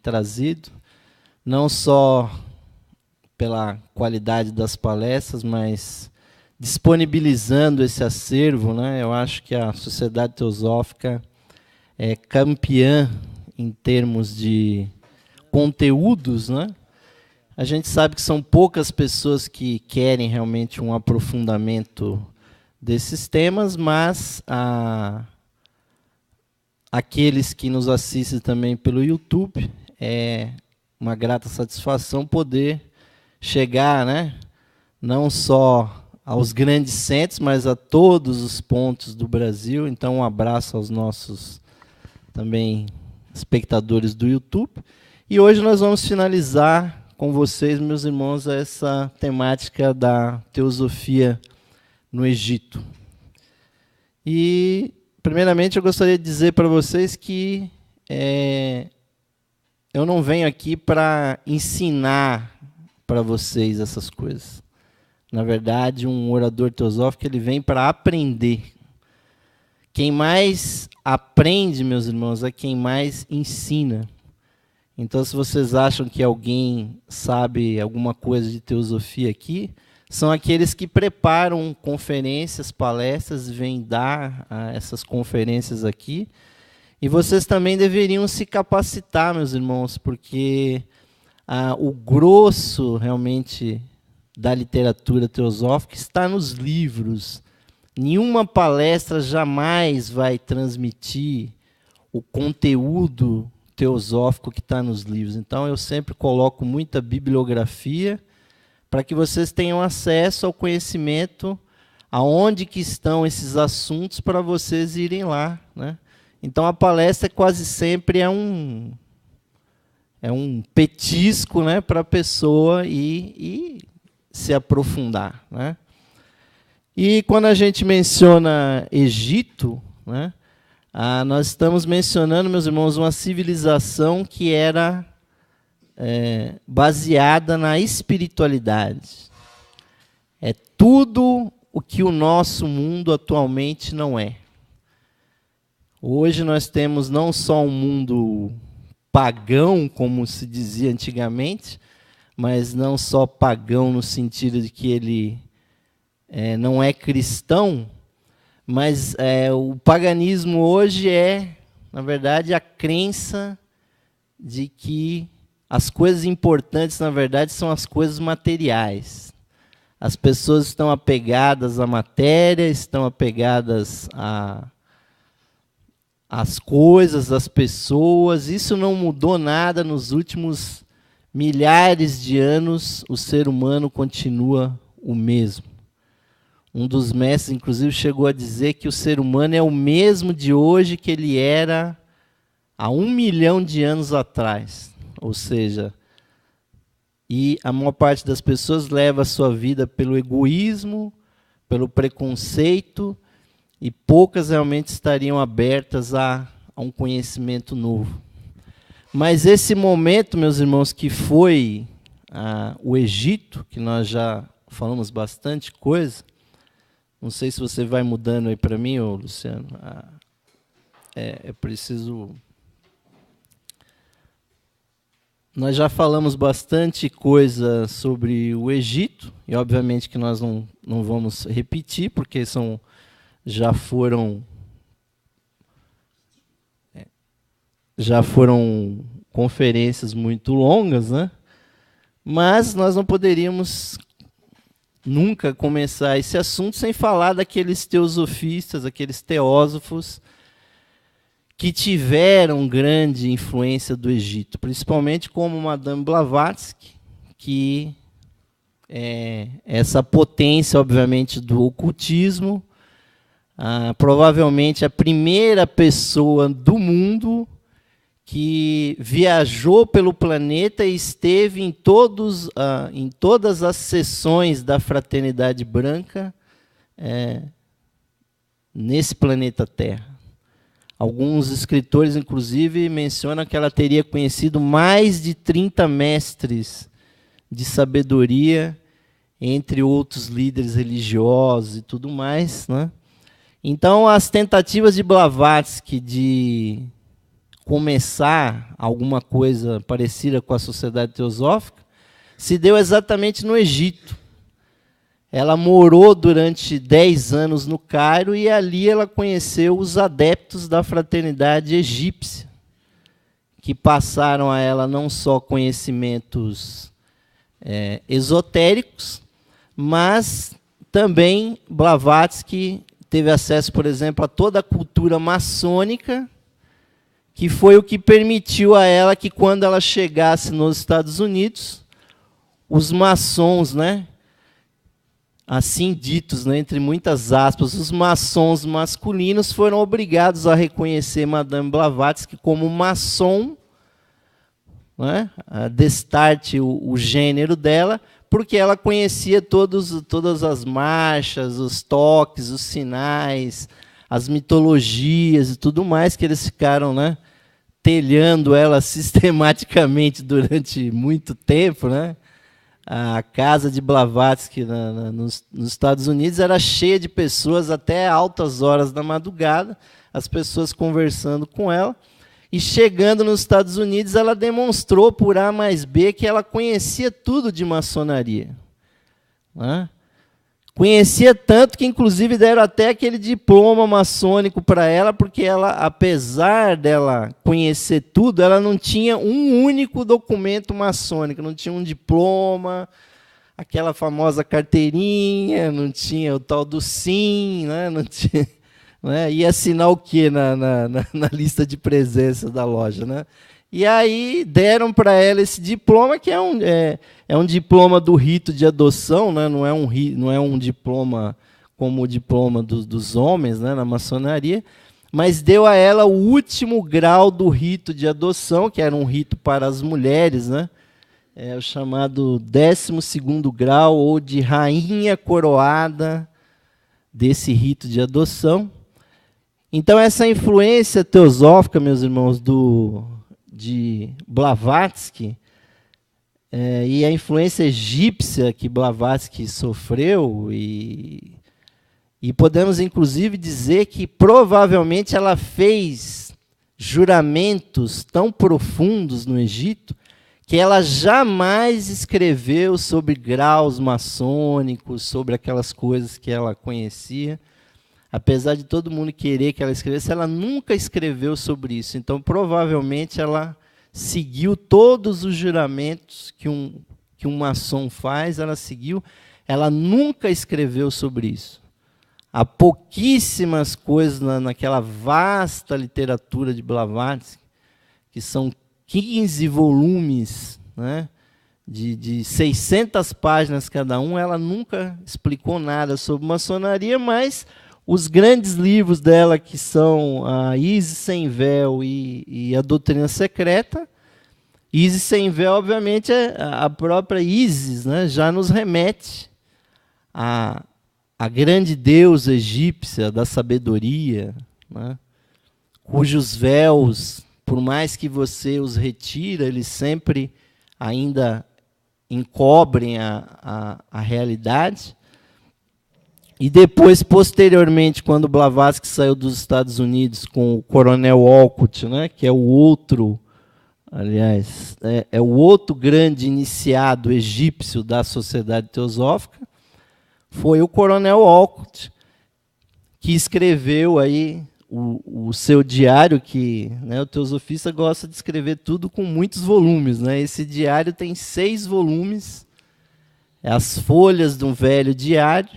trazido, não só pela qualidade das palestras, mas disponibilizando esse acervo, né? Eu acho que a Sociedade Teosófica é campeã em termos de conteúdos, né? A gente sabe que são poucas pessoas que querem realmente um aprofundamento desses temas, mas aqueles que nos assistem também pelo YouTube, é uma grata satisfação poder chegar, né, não só aos grandes centros, mas a todos os pontos do Brasil. Então, um abraço aos nossos também espectadores do YouTube. E hoje nós vamos finalizar com vocês, meus irmãos, essa temática da teosofia no Egito. E, primeiramente, eu gostaria de dizer para vocês que eu não venho aqui para ensinar para vocês essas coisas. Na verdade, um orador teosófico, ele vem para aprender. Quem mais aprende, meus irmãos, é quem mais ensina. Então, se vocês acham que alguém sabe alguma coisa de teosofia aqui, são aqueles que preparam conferências, palestras, vêm dar essas conferências aqui. E vocês também deveriam se capacitar, meus irmãos, porque o grosso, realmente, da literatura teosófica está nos livros. Nenhuma palestra jamais vai transmitir o conteúdo teosófico que está nos livros. Então, eu sempre coloco muita bibliografia para que vocês tenham acesso ao conhecimento, aonde que estão esses assuntos, para vocês irem lá, né? Então, a palestra quase sempre é um petisco, né, para a pessoa ir se aprofundar, né? E quando a gente menciona Egito, né, nós estamos mencionando, meus irmãos, uma civilização que era baseada na espiritualidade. É tudo o que o nosso mundo atualmente não é. Hoje nós temos não só um mundo pagão, como se dizia antigamente, mas não só pagão no sentido de que ele não é cristão, mas o paganismo hoje é, na verdade, a crença de que as coisas importantes, na verdade, são as coisas materiais. As pessoas estão apegadas à matéria, estão apegadas às coisas, às pessoas. Isso não mudou nada nos últimos milhares de anos, o ser humano continua o mesmo. Um dos mestres, inclusive, chegou a dizer que o ser humano é o mesmo de hoje que ele era há 1 milhão de anos atrás. Ou seja, e a maior parte das pessoas leva a sua vida pelo egoísmo, pelo preconceito, e poucas realmente estariam abertas a um conhecimento novo. Mas esse momento, meus irmãos, que foi o Egito, que nós já falamos bastante coisa, não sei se você vai mudando aí para mim, ô Luciano. Eu preciso... Nós já falamos bastante coisa sobre o Egito, e obviamente que nós não vamos repetir, porque já foram conferências muito longas, né? Mas nós não poderíamos nunca começar esse assunto sem falar daqueles teosofistas, aqueles teósofos que tiveram grande influência do Egito, principalmente como Madame Blavatsky, que é essa potência, obviamente, do ocultismo, provavelmente a primeira pessoa do mundo que viajou pelo planeta e esteve em todas as sessões da Fraternidade Branca nesse planeta Terra. Alguns escritores, inclusive, mencionam que ela teria conhecido mais de 30 mestres de sabedoria, entre outros líderes religiosos e tudo mais, né? Então, as tentativas de Blavatsky de começar alguma coisa parecida com a Sociedade Teosófica, se deu exatamente no Egito. Ela morou durante 10 anos no Cairo e ali ela conheceu os adeptos da fraternidade egípcia, que passaram a ela não só conhecimentos esotéricos, mas também Blavatsky teve acesso, por exemplo, a toda a cultura maçônica, que foi o que permitiu a ela que, quando ela chegasse nos Estados Unidos, os maçons, né, assim ditos, né, entre muitas aspas, os maçons masculinos foram obrigados a reconhecer Madame Blavatsky como maçom, né, a destarte o gênero dela, porque ela conhecia todas as marchas, os toques, os sinais, as mitologias e tudo mais, que eles ficaram, né, telhando ela sistematicamente durante muito tempo, né? A casa de Blavatsky nos Estados Unidos era cheia de pessoas até altas horas da madrugada, as pessoas conversando com ela. E chegando nos Estados Unidos, ela demonstrou por A mais B que ela conhecia tudo de maçonaria, né? Conhecia tanto que, inclusive, deram até aquele diploma maçônico para ela, porque ela, apesar dela conhecer tudo, ela não tinha um único documento maçônico, não tinha um diploma, aquela famosa carteirinha, não tinha o tal do SIM, né? Não tinha, né? Ia assinar o quê na lista de presença da loja, né? E aí deram para ela esse diploma, que é um diploma do rito de adoção, né? Não é um diploma como o diploma dos homens, né, na maçonaria, mas deu a ela o último grau do rito de adoção, que era um rito para as mulheres, né? O chamado 12º grau, ou de rainha coroada desse rito de adoção. Então, essa influência teosófica, meus irmãos, de Blavatsky, e a influência egípcia que Blavatsky sofreu, e podemos, inclusive, dizer que provavelmente ela fez juramentos tão profundos no Egito que ela jamais escreveu sobre graus maçônicos, sobre aquelas coisas que ela conhecia. Apesar de todo mundo querer que ela escrevesse, ela nunca escreveu sobre isso. Então, provavelmente, ela seguiu todos os juramentos que um maçom faz, ela seguiu. Ela nunca escreveu sobre isso. Há pouquíssimas coisas naquela vasta literatura de Blavatsky, que são 15 volumes, né, de 600 páginas cada um. Ela nunca explicou nada sobre maçonaria, mas os grandes livros dela, que são a Isis Sem Véu e a Doutrina Secreta. Isis Sem Véu, obviamente, a própria Isis, né, já nos remete à grande deusa egípcia da sabedoria, né, cujos véus, por mais que você os retira, eles sempre ainda encobrem a realidade. E depois, posteriormente, quando Blavatsky saiu dos Estados Unidos com o Coronel Olcott, né, que é o outro, aliás, é o outro grande iniciado egípcio da Sociedade Teosófica, foi o Coronel Olcott, que escreveu aí o seu diário, que, né, o teosofista gosta de escrever tudo com muitos volumes, né? Esse diário tem 6 volumes, as folhas de um velho diário,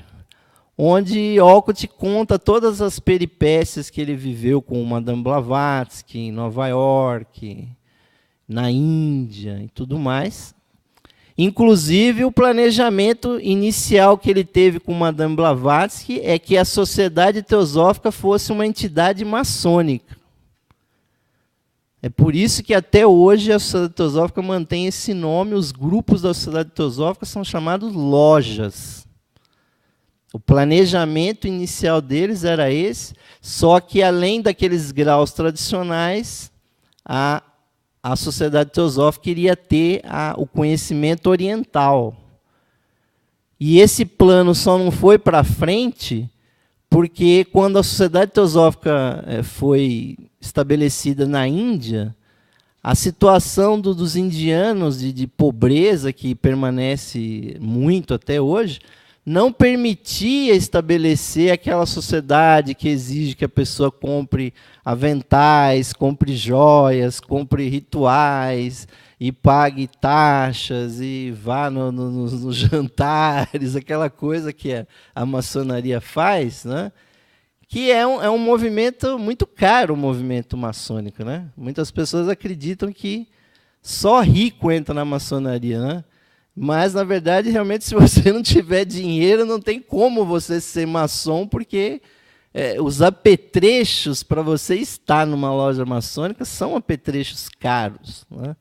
onde Olcott conta todas as peripécias que ele viveu com Madame Blavatsky em Nova York, na Índia e tudo mais. Inclusive, o planejamento inicial que ele teve com Madame Blavatsky é que a Sociedade Teosófica fosse uma entidade maçônica. É por isso que até hoje a Sociedade Teosófica mantém esse nome. Os grupos da Sociedade Teosófica são chamados lojas. O planejamento inicial deles era esse, só que, além daqueles graus tradicionais, a Sociedade Teosófica iria ter o conhecimento oriental. E esse plano só não foi para frente porque quando a Sociedade Teosófica foi estabelecida na Índia, a situação dos indianos de pobreza, que permanece muito até hoje, não permitia estabelecer aquela sociedade que exige que a pessoa compre aventais, compre joias, compre rituais, e pague taxas, e vá nos jantares, aquela coisa que a maçonaria faz, né? Que é um movimento muito caro, o movimento maçônico, né? Muitas pessoas acreditam que só rico entra na maçonaria, né? Mas, na verdade, realmente, se você não tiver dinheiro, não tem como você ser maçom, porque os apetrechos para você estar numa loja maçônica são apetrechos caros, né?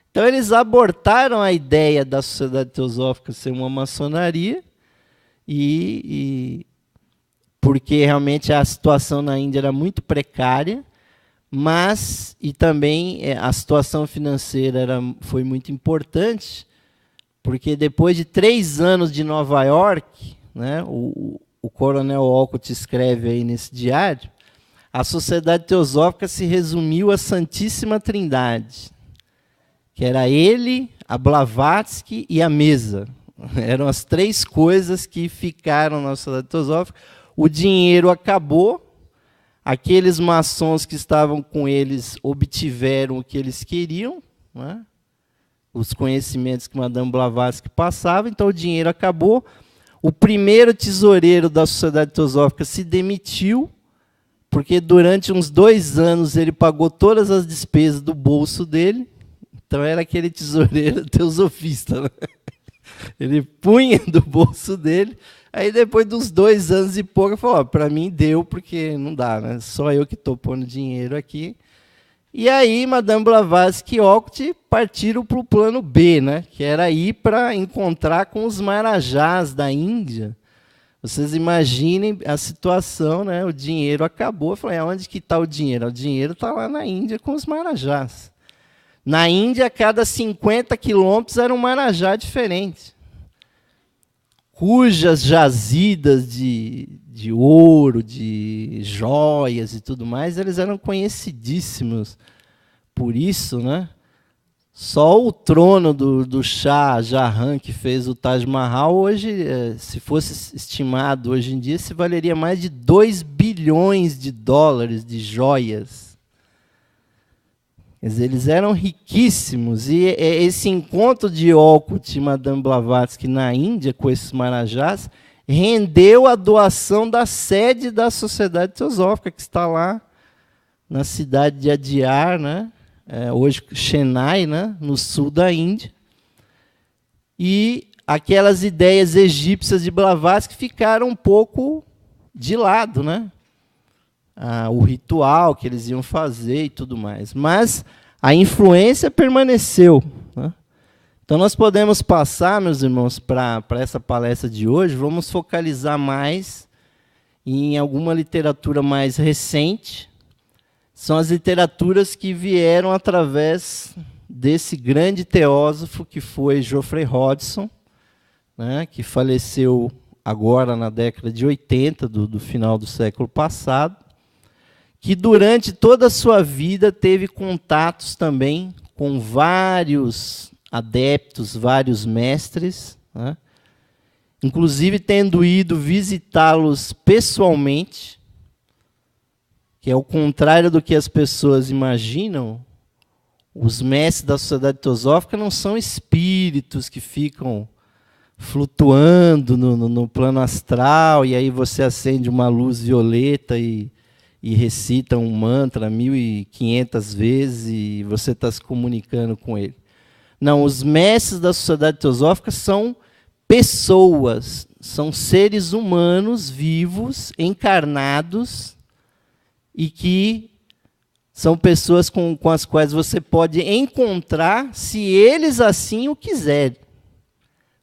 Então, eles abortaram a ideia da Sociedade Teosófica ser uma maçonaria, porque realmente a situação na Índia era muito precária, e também a situação financeira foi muito importante, porque depois de 3 anos de Nova York, né, o coronel Olcott escreve aí nesse diário, a Sociedade Teosófica se resumiu à Santíssima Trindade, que era ele, a Blavatsky e a mesa. Eram as 3 coisas que ficaram na Sociedade Teosófica. O dinheiro acabou, aqueles maçons que estavam com eles obtiveram o que eles queriam, né? Os conhecimentos que Madame Blavatsky passava, então o dinheiro acabou. O primeiro tesoureiro da Sociedade Teosófica se demitiu, porque durante uns 2 anos ele pagou todas as despesas do bolso dele, então era aquele tesoureiro teosofista, né? Ele punha do bolso dele, aí depois dos 2 anos e pouco, ele falou, para mim deu, porque não dá, né? Só eu que estou pondo dinheiro aqui. E aí, Madame Blavatsky e Olcott partiram para o plano B, né? Que era ir para encontrar com os marajás da Índia. Vocês imaginem a situação, né? O dinheiro acabou. Eu falei, onde que está o dinheiro? O dinheiro está lá na Índia com os marajás. Na Índia, a cada 50 quilômetros era um marajá diferente, cujas jazidas de ouro, de joias e tudo mais, eles eram conhecidíssimos por isso, né? Só o trono do Shah Jahan, que fez o Taj Mahal, hoje, se fosse estimado hoje em dia, se valeria mais de 2 bilhões de dólares de joias. Quer dizer, eles eram riquíssimos, e esse encontro de Olcott e Madame Blavatsky na Índia com esses marajás rendeu a doação da sede da Sociedade Teosófica, que está lá na cidade de Adyar, né? Hoje Chennai, né? No sul da Índia. E aquelas ideias egípcias de Blavatsky ficaram um pouco de lado, né? O ritual que eles iam fazer e tudo mais. Mas a influência permaneceu, né? Então, nós podemos passar, meus irmãos, para essa palestra de hoje, vamos focalizar mais em alguma literatura mais recente. São as literaturas que vieram através desse grande teósofo que foi Geoffrey Hodgson, né, que faleceu agora na década de 80, do final do século passado, que durante toda a sua vida teve contatos também com vários adeptos, vários mestres, né? Inclusive tendo ido visitá-los pessoalmente, que é ao contrário do que as pessoas imaginam. Os mestres da Sociedade Teosófica não são espíritos que ficam flutuando no plano astral, e aí você acende uma luz violeta e recita um mantra 1.500 vezes e você está se comunicando com ele. Não, os mestres da Sociedade Teosófica são pessoas, são seres humanos vivos, encarnados, e que são pessoas com as quais você pode encontrar se eles assim o quiserem.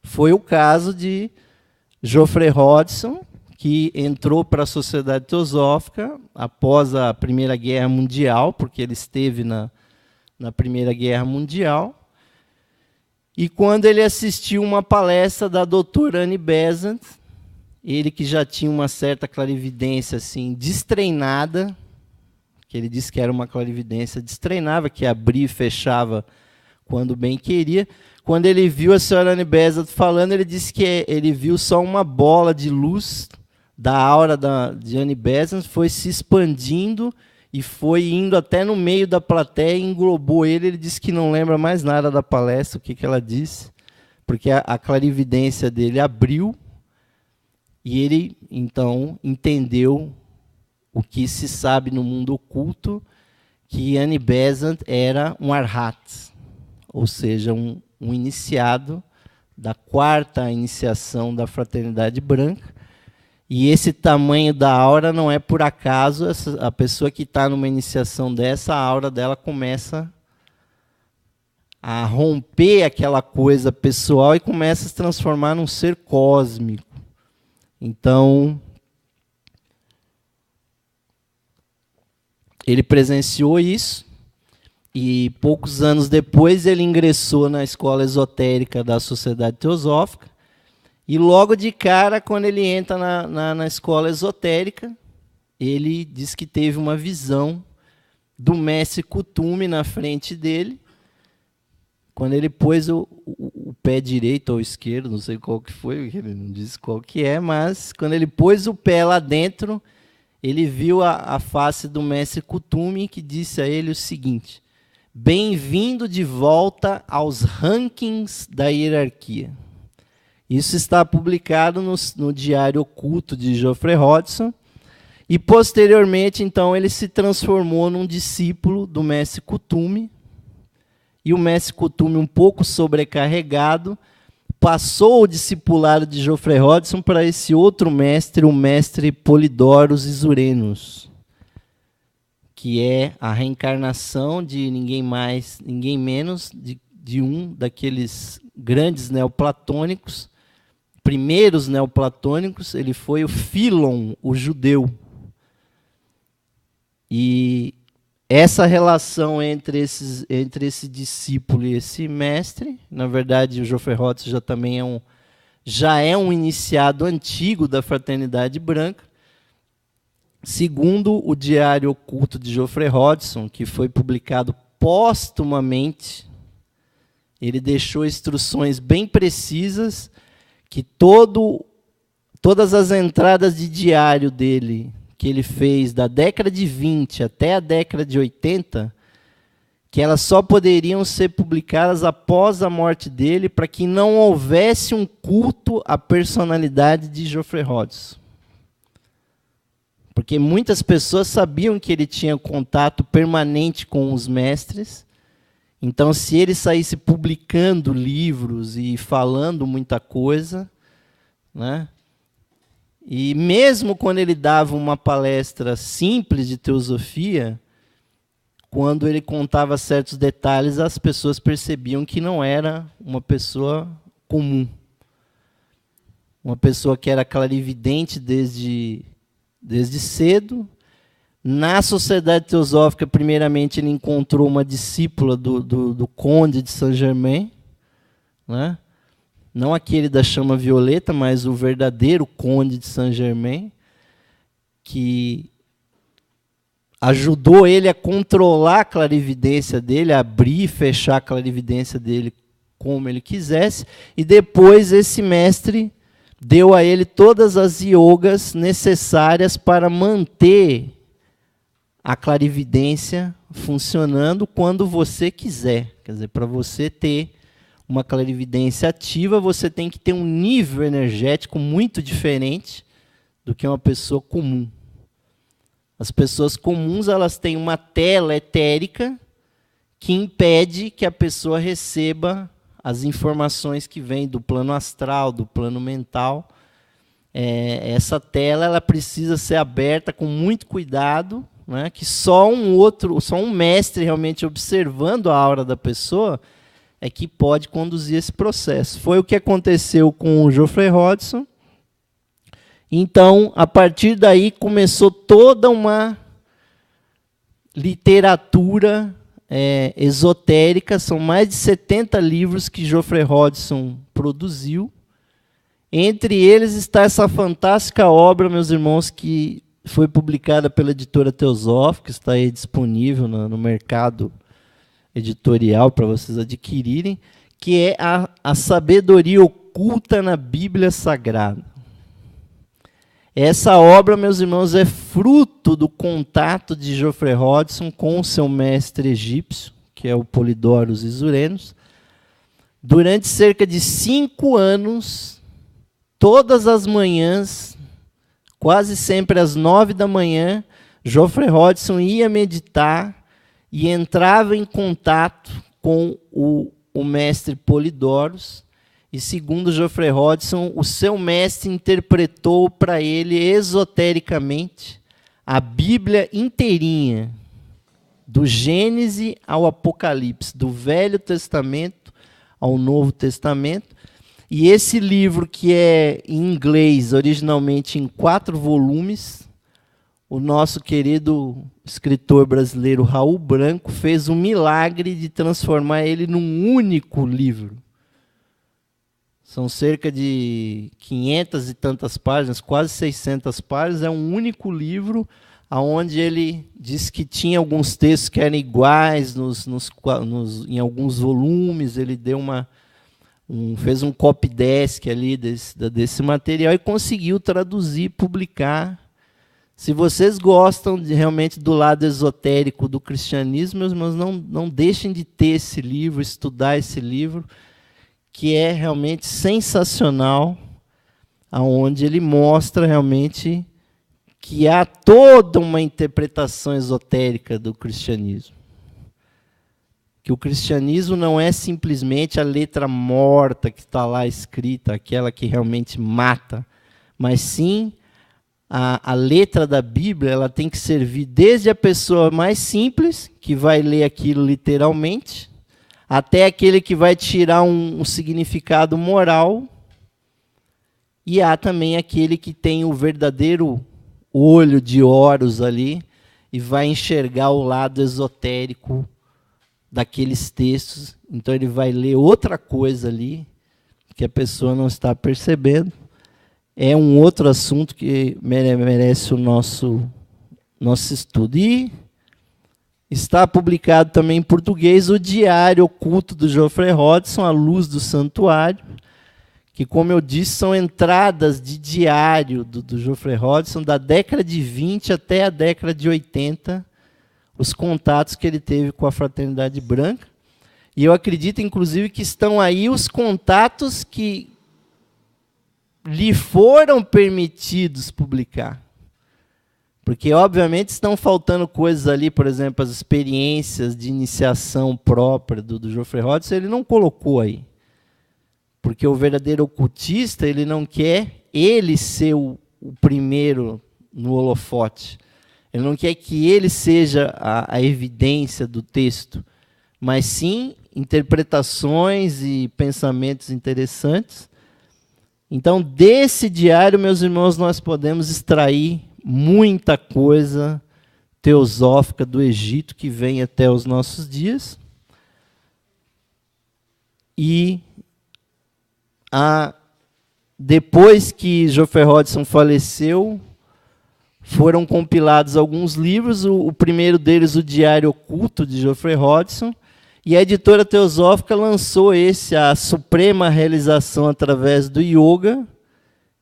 Foi o caso de Geoffrey Hodgson, que entrou para a Sociedade Teosófica após a Primeira Guerra Mundial, porque ele esteve na Primeira Guerra Mundial, e quando ele assistiu uma palestra da doutora Annie Besant, ele que já tinha uma certa clarividência assim, destreinada, que ele disse que era uma clarividência destreinada, que abria e fechava quando bem queria. Quando ele viu a senhora Annie Besant falando, ele disse que ele viu só uma bola de luz da aura de Annie Besant, foi se expandindo e foi indo até no meio da plateia e englobou ele. Ele disse que não lembra mais nada da palestra, o que ela disse, porque a clarividência dele abriu e ele, então, entendeu o que se sabe no mundo oculto, que Annie Besant era um arhat, ou seja, um iniciado da 4ª iniciação da Fraternidade Branca. E esse tamanho da aura não é por acaso. A pessoa que está numa iniciação dessa, a aura dela começa a romper aquela coisa pessoal e começa a se transformar num ser cósmico. Então, ele presenciou isso. E poucos anos depois ele ingressou na escola esotérica da Sociedade Teosófica. E logo de cara, quando ele entra na escola esotérica, ele diz que teve uma visão do mestre Kuthumi na frente dele. Quando ele pôs o pé direito ou esquerdo, não sei qual que foi, ele não disse qual que é, mas quando ele pôs o pé lá dentro, ele viu a face do mestre Kuthumi, que disse a ele o seguinte: bem-vindo de volta aos rankings da hierarquia. Isso está publicado no Diário Oculto de Geoffrey Hodgson. E, posteriormente, então, ele se transformou num discípulo do mestre Kuthumi. E o mestre Kuthumi, um pouco sobrecarregado, passou o discipulado de Geoffrey Hodgson para esse outro mestre, o mestre Polidorus Isourenos, que é a reencarnação de ninguém mais, ninguém menos, de um daqueles grandes neoplatônicos, primeiros neoplatônicos. Ele foi o Philon, o judeu. E essa relação entre esse discípulo e esse mestre, na verdade, o Geoffrey Hodgson já é um iniciado antigo da Fraternidade Branca. Segundo o Diário Oculto de Geoffrey Hodgson, que foi publicado póstumamente, ele deixou instruções bem precisas que todas as entradas de diário dele, que ele fez da década de 20 até a década de 80, que elas só poderiam ser publicadas após a morte dele, para que não houvesse um culto à personalidade de Geoffrey Hodgson. Porque muitas pessoas sabiam que ele tinha contato permanente com os mestres. Então, se ele saísse publicando livros e falando muita coisa, né? E mesmo quando ele dava uma palestra simples de teosofia, quando ele contava certos detalhes, as pessoas percebiam que não era uma pessoa comum. Uma pessoa que era clarividente desde cedo. Na Sociedade Teosófica, primeiramente, ele encontrou uma discípula do Conde de Saint-Germain, né? Não aquele da chama violeta, mas o verdadeiro Conde de Saint-Germain, que ajudou ele a controlar a clarividência dele, a abrir e fechar a clarividência dele como ele quisesse. E depois esse mestre deu a ele todas as yogas necessárias para manter a clarividência funcionando quando você quiser. Quer dizer, para você ter uma clarividência ativa, você tem que ter um nível energético muito diferente do que uma pessoa comum. As pessoas comuns, elas têm uma tela etérica que impede que a pessoa receba as informações que vêm do plano astral, do plano mental. Essa tela, ela precisa ser aberta com muito cuidado, né, que só um mestre realmente observando a aura da pessoa é que pode conduzir esse processo. Foi o que aconteceu com o Geoffrey Hodgson. Então, a partir daí, começou toda uma literatura esotérica. São mais de 70 livros que Geoffrey Hodgson produziu. Entre eles está essa fantástica obra, meus irmãos, que foi publicada pela editora Teosófica, está aí disponível no mercado editorial para vocês adquirirem, que é a sabedoria oculta na Bíblia Sagrada. Essa obra, meus irmãos, é fruto do contato de Geoffrey Hodgson com o seu mestre egípcio, que é o Polidoro Isureno. Durante cerca de 5 anos, todas as manhãs, quase sempre às 9 da manhã, Geoffrey Hodgson ia meditar e entrava em contato com o mestre Polidoro. E segundo Geoffrey Hodgson, o seu mestre interpretou para ele esotericamente a Bíblia inteirinha, do Gênesis ao Apocalipse, do Velho Testamento ao Novo Testamento. E esse livro, que é em inglês, originalmente em 4 volumes, o nosso querido escritor brasileiro Raul Branco fez o milagre de transformar ele num único livro. São cerca de 500 e tantas páginas, quase 600 páginas. É um único livro, onde ele diz que tinha alguns textos que eram iguais em alguns volumes. Ele deu fez um copydesk ali desse material e conseguiu traduzir e publicar. Se vocês gostam realmente do lado esotérico do cristianismo, meus irmãos, não deixem de ter esse livro, estudar esse livro, que é realmente sensacional, aonde ele mostra realmente que há toda uma interpretação esotérica do cristianismo. Que o cristianismo não é simplesmente a letra morta que está lá escrita, aquela que realmente mata, mas sim a letra da Bíblia. Ela tem que servir desde a pessoa mais simples, que vai ler aquilo literalmente, até aquele que vai tirar um significado moral, e há também aquele que tem o verdadeiro olho de Horus ali, e vai enxergar o lado esotérico daqueles textos. Então ele vai ler outra coisa ali, que a pessoa não está percebendo. É um outro assunto que merece o nosso estudo. E está publicado também em português o Diário Oculto do Geoffrey Hodgson, A Luz do Santuário, que, como eu disse, são entradas de diário do Geoffrey Hodgson, da década de 20 até a década de 80, os contatos que ele teve com a Fraternidade Branca. E eu acredito, inclusive, que estão aí os contatos que lhe foram permitidos publicar. Porque, obviamente, estão faltando coisas ali, por exemplo, as experiências de iniciação própria do Geoffrey Hodgson, ele não colocou aí. Porque o verdadeiro ocultista, ele não quer ele ser o primeiro no holofote. Ele não quer que ele seja a evidência do texto, mas sim interpretações e pensamentos interessantes. Então, desse diário, meus irmãos, nós podemos extrair muita coisa teosófica do Egito que vem até os nossos dias. E depois que Geoffrey Hodgson faleceu, foram compilados alguns livros. O primeiro deles, o Diário Oculto de Geoffrey Hodgson, e a editora Teosófica lançou a suprema realização através do yoga,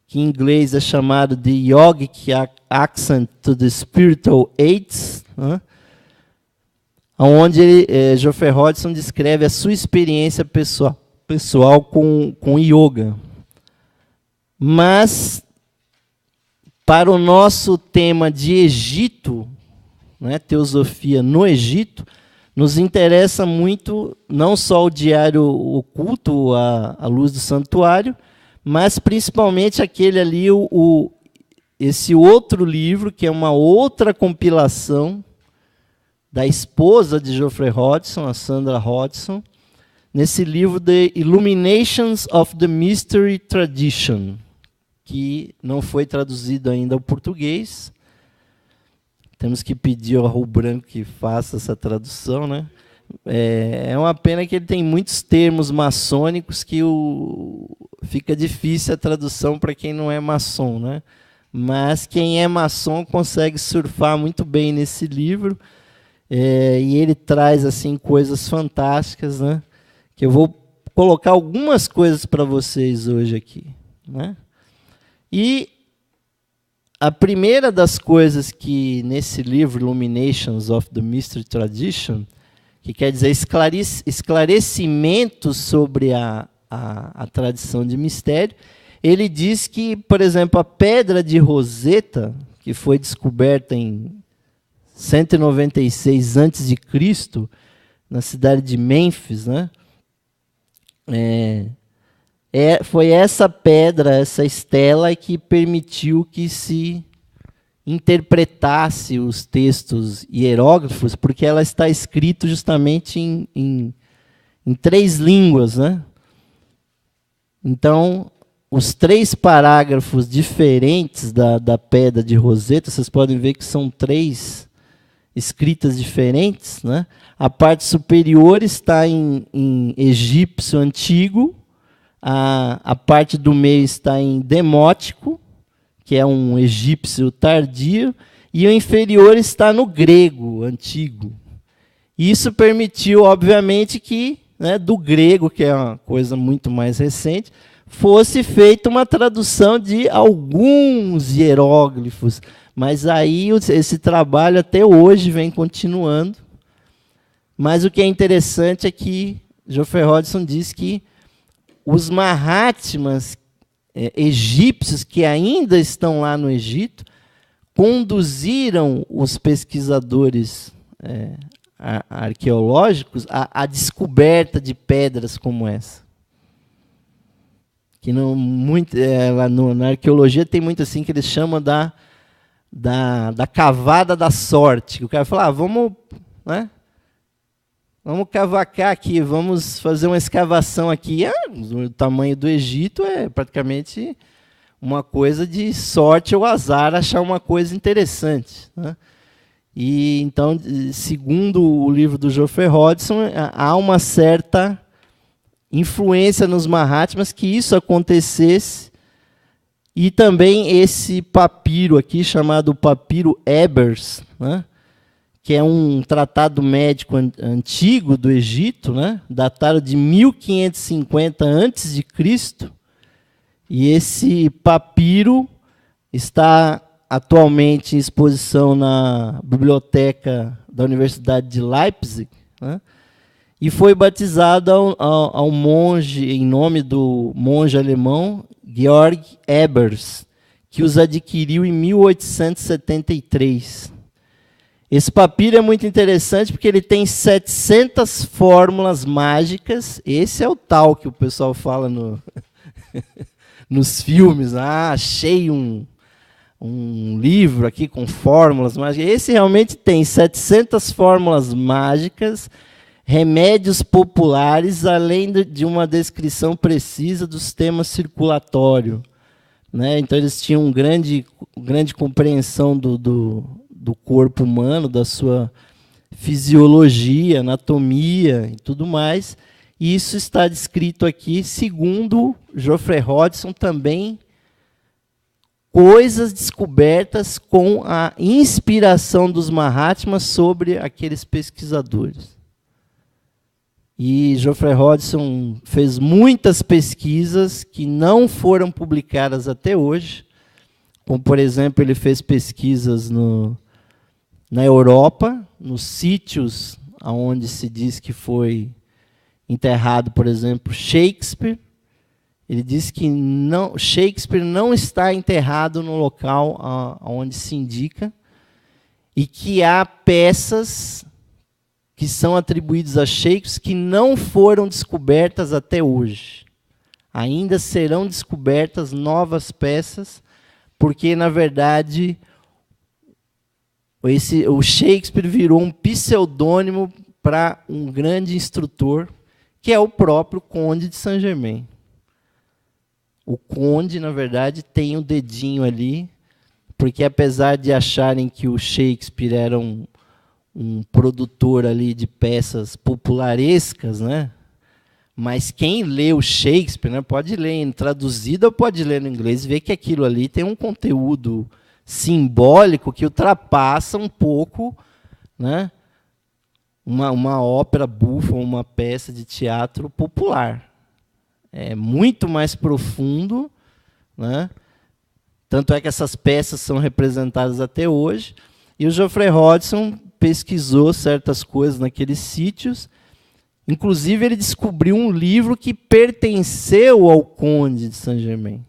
que em inglês é chamado de Yogic Accent to the Spiritual Aids, onde Geoffrey Hodgson descreve a sua experiência pessoal com yoga. Mas, para o nosso tema de Egito, teosofia no Egito, nos interessa muito não só o Diário Oculto, a Luz do Santuário, mas principalmente aquele ali, esse outro livro, que é uma outra compilação da esposa de Geoffrey Hodgson, a Sandra Hodgson, nesse livro The Illuminations of the Mystery Tradition, que não foi traduzido ainda ao português. Temos que pedir ao Raul Branco que faça essa tradução, né? É uma pena que ele tem muitos termos maçônicos que fica difícil a tradução para quem não é maçom, né? Mas quem é maçom consegue surfar muito bem nesse livro, e ele traz assim coisas fantásticas, né? Que eu vou colocar algumas coisas para vocês hoje aqui, né? E a primeira das coisas que nesse livro, Illuminations of the Mystery Tradition, que quer dizer esclarecimentos sobre a tradição de mistério, ele diz que, por exemplo, a pedra de Roseta, que foi descoberta em 196 a.C., na cidade de Mênfis, né? Foi essa pedra, essa estela, que permitiu que se interpretasse os textos hieróglifos, porque ela está escrita justamente em 3 línguas, né? Então, os 3 parágrafos diferentes da pedra de Roseta, vocês podem ver que são 3 escritas diferentes, né? A parte superior está em egípcio antigo, a parte do meio está em demótico, que é um egípcio tardio, e o inferior está no grego antigo. Isso permitiu, obviamente, que, né, do grego, que é uma coisa muito mais recente, fosse feita uma tradução de alguns hieróglifos. Mas aí esse trabalho até hoje vem continuando. Mas o que é interessante é que Geoffrey Hodgson diz que os Mahatmas egípcios que ainda estão lá no Egito conduziram os pesquisadores arqueológicos à descoberta de pedras como essa. Que não, na arqueologia tem muito assim que eles chamam da cavada da sorte. Que o cara fala, vamos, né? Vamos cavacar aqui, vamos fazer uma escavação aqui. O tamanho do Egito é praticamente uma coisa de sorte ou azar achar uma coisa interessante, né? E então, segundo o livro do Geoffrey Hodgson, há uma certa influência nos Mahatmas que isso acontecesse. E também esse papiro aqui, chamado papiro Ebers, né? Que é um tratado médico antigo do Egito, né? Datado de 1550 a.C. E esse papiro está atualmente em exposição na biblioteca da Universidade de Leipzig, né? E foi batizado ao monge, em nome do monge alemão Georg Ebers, que os adquiriu em 1873. Esse papiro é muito interessante porque ele tem 700 fórmulas mágicas. Esse é o tal que o pessoal fala nos filmes. Achei um livro aqui com fórmulas mágicas. Esse realmente tem 700 fórmulas mágicas, remédios populares, além de uma descrição precisa do sistema circulatório, né? Então, eles tinham grande compreensão do corpo humano, da sua fisiologia, anatomia e tudo mais. E isso está descrito aqui, segundo Geoffrey Hodgson, também coisas descobertas com a inspiração dos Mahatmas sobre aqueles pesquisadores. E Geoffrey Hodgson fez muitas pesquisas que não foram publicadas até hoje, como, por exemplo, ele fez pesquisas na Europa, nos sítios onde se diz que foi enterrado, por exemplo, Shakespeare. Ele diz que Shakespeare não está enterrado no local onde se indica, e que há peças que são atribuídas a Shakespeare que não foram descobertas até hoje. Ainda serão descobertas novas peças, porque, na verdade, o Shakespeare virou um pseudônimo para um grande instrutor, que é o próprio Conde de Saint-Germain. O Conde, na verdade, tem um dedinho ali, porque apesar de acharem que o Shakespeare era um um produtor ali de peças popularescas, né? Mas quem lê o Shakespeare, né, pode ler em traduzido ou pode ler no inglês e ver que aquilo ali tem um conteúdo simbólico que ultrapassa um pouco, né, uma ópera bufa, uma peça de teatro popular. É muito mais profundo, né? Tanto é que essas peças são representadas até hoje. E o Geoffrey Hodgson pesquisou certas coisas naqueles sítios. Inclusive, ele descobriu um livro que pertenceu ao Conde de Saint-Germain.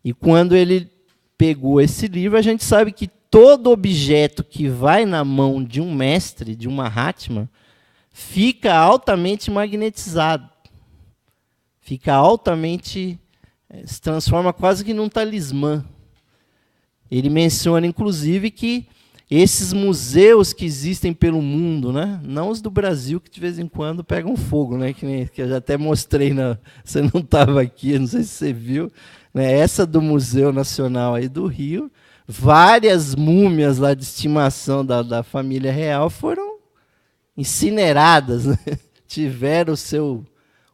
E quando ele pegou esse livro, a gente sabe que todo objeto que vai na mão de um mestre, de um Mahatma, fica altamente magnetizado. Fica altamente... se transforma quase que num talismã. Ele menciona, inclusive, que esses museus que existem pelo mundo, né? Não os do Brasil, que de vez em quando pegam fogo, né? Que eu já até mostrei, você não estava aqui, não sei se você viu, né? Essa do Museu Nacional aí do Rio, várias múmias lá de estimação da família real foram incineradas, né? Tiveram o seu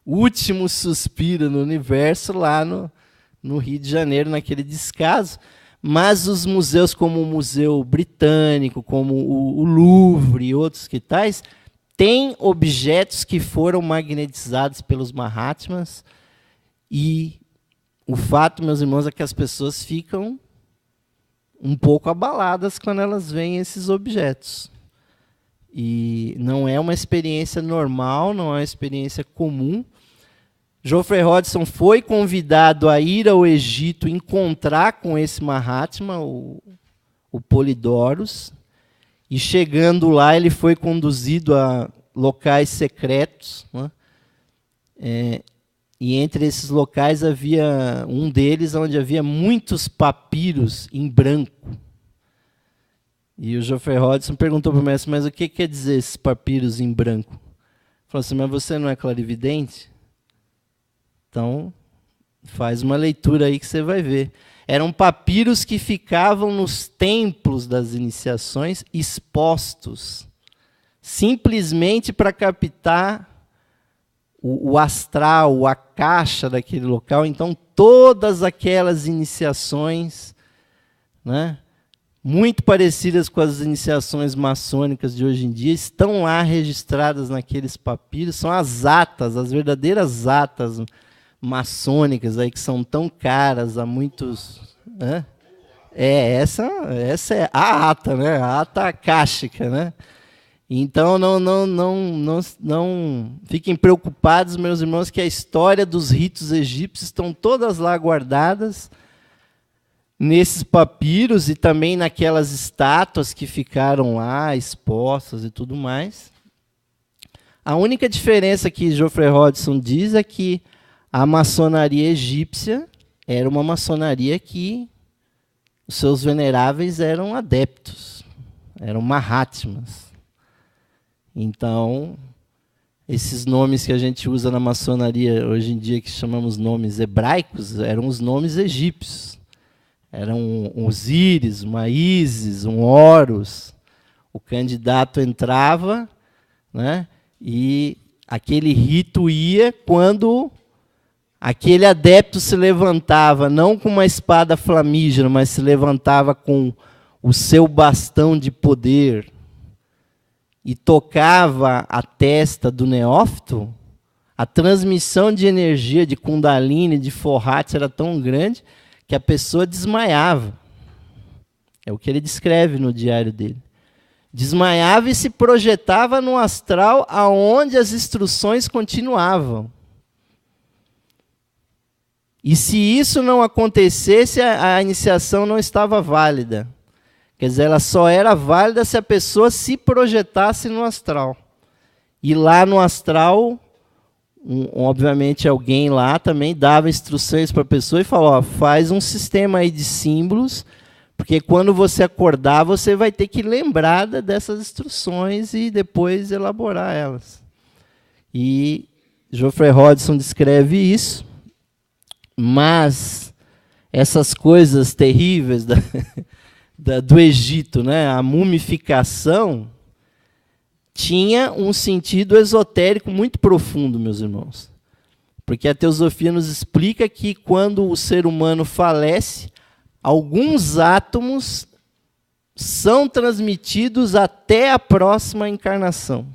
último suspiro no universo lá no Rio de Janeiro, naquele descaso. Mas os museus como o Museu Britânico, como o Louvre e outros que tais, têm objetos que foram magnetizados pelos Mahatmas. E o fato, meus irmãos, é que as pessoas ficam um pouco abaladas quando elas veem esses objetos. E não é uma experiência normal, não é uma experiência comum. Geoffrey Hodgson foi convidado a ir ao Egito encontrar com esse Mahatma, o Polidorus, e chegando lá ele foi conduzido a locais secretos, né? E entre esses locais havia um deles onde havia muitos papiros em branco. E o Geoffrey Hodgson perguntou para o mestre, mas o que quer dizer esses papiros em branco? Ele falou assim, mas você não é clarividente? Então, faz uma leitura aí que você vai ver. Eram papiros que ficavam nos templos das iniciações expostos, simplesmente para captar o astral, a caixa daquele local. Então, todas aquelas iniciações, né, muito parecidas com as iniciações maçônicas de hoje em dia, estão lá registradas naqueles papiros. São as atas, as verdadeiras atas maçônicas aí que são tão caras a muitos, né? Essa é a ata, né? A ata akáshica, né? Então não fiquem preocupados, meus irmãos, que a história dos ritos egípcios estão todas lá guardadas nesses papiros e também naquelas estátuas que ficaram lá expostas e tudo mais. A única diferença que Geoffrey Hodgson diz é que a maçonaria egípcia era uma maçonaria que os seus veneráveis eram adeptos, eram Mahatmas. Então, esses nomes que a gente usa na maçonaria hoje em dia, que chamamos nomes hebraicos, eram os nomes egípcios. Eram um Osíris, uma Ísis, um Horus. O candidato entrava, né, e aquele rito ia quando aquele adepto se levantava, não com uma espada flamígera, mas se levantava com o seu bastão de poder e tocava a testa do neófito, a transmissão de energia de Kundalini, de Forhat, era tão grande que a pessoa desmaiava. É o que ele descreve no diário dele. Desmaiava e se projetava no astral aonde as instruções continuavam. E se isso não acontecesse, a iniciação não estava válida. Quer dizer, ela só era válida se a pessoa se projetasse no astral. E lá no astral, obviamente alguém lá também dava instruções para a pessoa e falou, ó, faz um sistema aí de símbolos, porque quando você acordar, você vai ter que lembrar dessas instruções e depois elaborar elas. E Geoffrey Hodgson descreve isso. Mas essas coisas terríveis do Egito, né? A mumificação tinha um sentido esotérico muito profundo, meus irmãos. Porque a teosofia nos explica que quando o ser humano falece, alguns átomos são transmitidos até a próxima encarnação.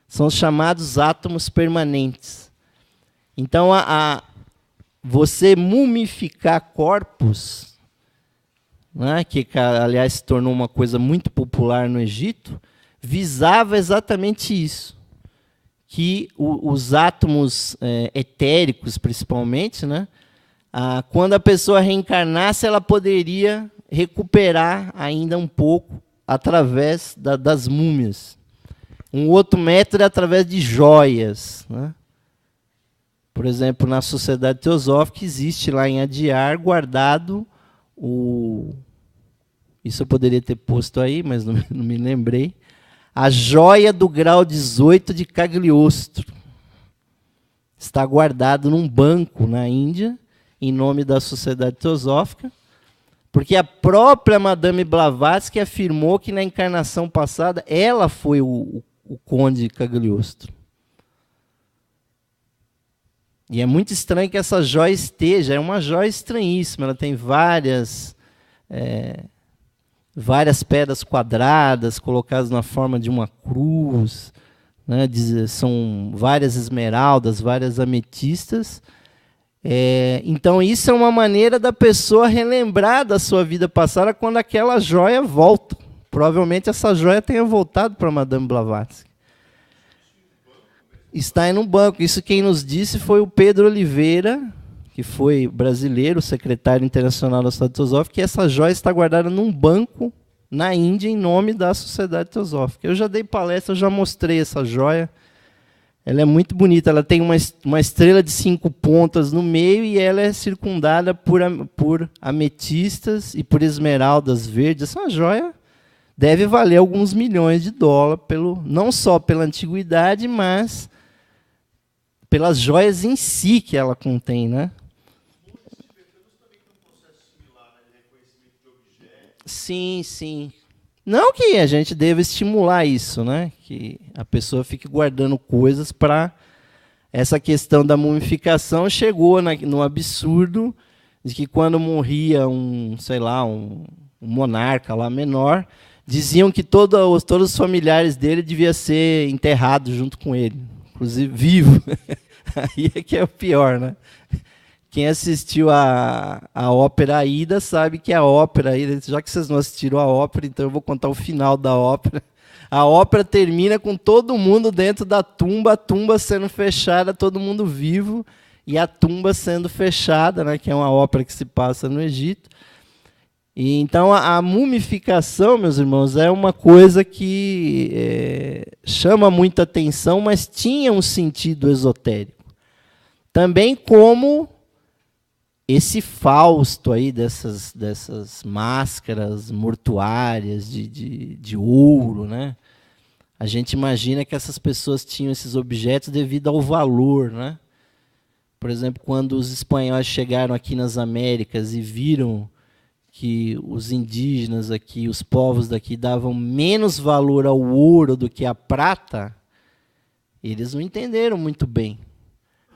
São os chamados átomos permanentes. Então, você mumificar corpos, né, que, aliás, se tornou uma coisa muito popular no Egito, visava exatamente isso, que os átomos etéricos, principalmente, né, quando a pessoa reencarnasse, ela poderia recuperar ainda um pouco através das múmias. Um outro método é através de joias, né? Por exemplo, na Sociedade Teosófica existe lá em Adyar guardado isso eu poderia ter posto aí, mas não me lembrei. A joia do grau 18 de Cagliostro. Está guardado num banco na Índia, em nome da Sociedade Teosófica, porque a própria Madame Blavatsky afirmou que na encarnação passada ela foi o conde Cagliostro. E é muito estranho que essa joia esteja, é uma joia estranhíssima, ela tem várias pedras quadradas colocadas na forma de uma cruz, né? São várias esmeraldas, várias ametistas. Então isso é uma maneira da pessoa relembrar da sua vida passada quando aquela joia volta. Provavelmente essa joia tenha voltado para Madame Blavatsky. Está aí no banco. Isso quem nos disse foi o Pedro Oliveira, que foi brasileiro, secretário internacional da Sociedade Teosófica, que essa joia está guardada num banco na Índia em nome da Sociedade Teosófica. Eu já dei palestra, eu já mostrei essa joia. Ela é muito bonita, ela tem uma estrela de 5 pontas no meio e ela é circundada por ametistas e por esmeraldas verdes. Essa joia deve valer alguns milhões de dólares, não só pela antiguidade, mas pelas joias em si que ela contém, né? Sim, sim. Não que a gente deva estimular isso, né? Que a pessoa fique guardando coisas para... Essa questão da mumificação chegou no absurdo de que quando morria um monarca lá menor, diziam que todos os familiares dele deviam ser enterrados junto com ele, inclusive vivo. Aí é que é o pior, né? Quem assistiu a ópera Aida sabe que a ópera Aida, já que vocês não assistiram a ópera, então eu vou contar o final da ópera. A ópera termina com todo mundo dentro da tumba, a tumba sendo fechada, todo mundo vivo, e a tumba sendo fechada, né, que é uma ópera que se passa no Egito. E, então, a mumificação, meus irmãos, é uma coisa que chama muita atenção, mas tinha um sentido esotérico. Também como esse Fausto aí dessas máscaras mortuárias de ouro, né? A gente imagina que essas pessoas tinham esses objetos devido ao valor, né? Por exemplo, quando os espanhóis chegaram aqui nas Américas e viram que os indígenas aqui, os povos daqui, davam menos valor ao ouro do que à prata, eles não entenderam muito bem.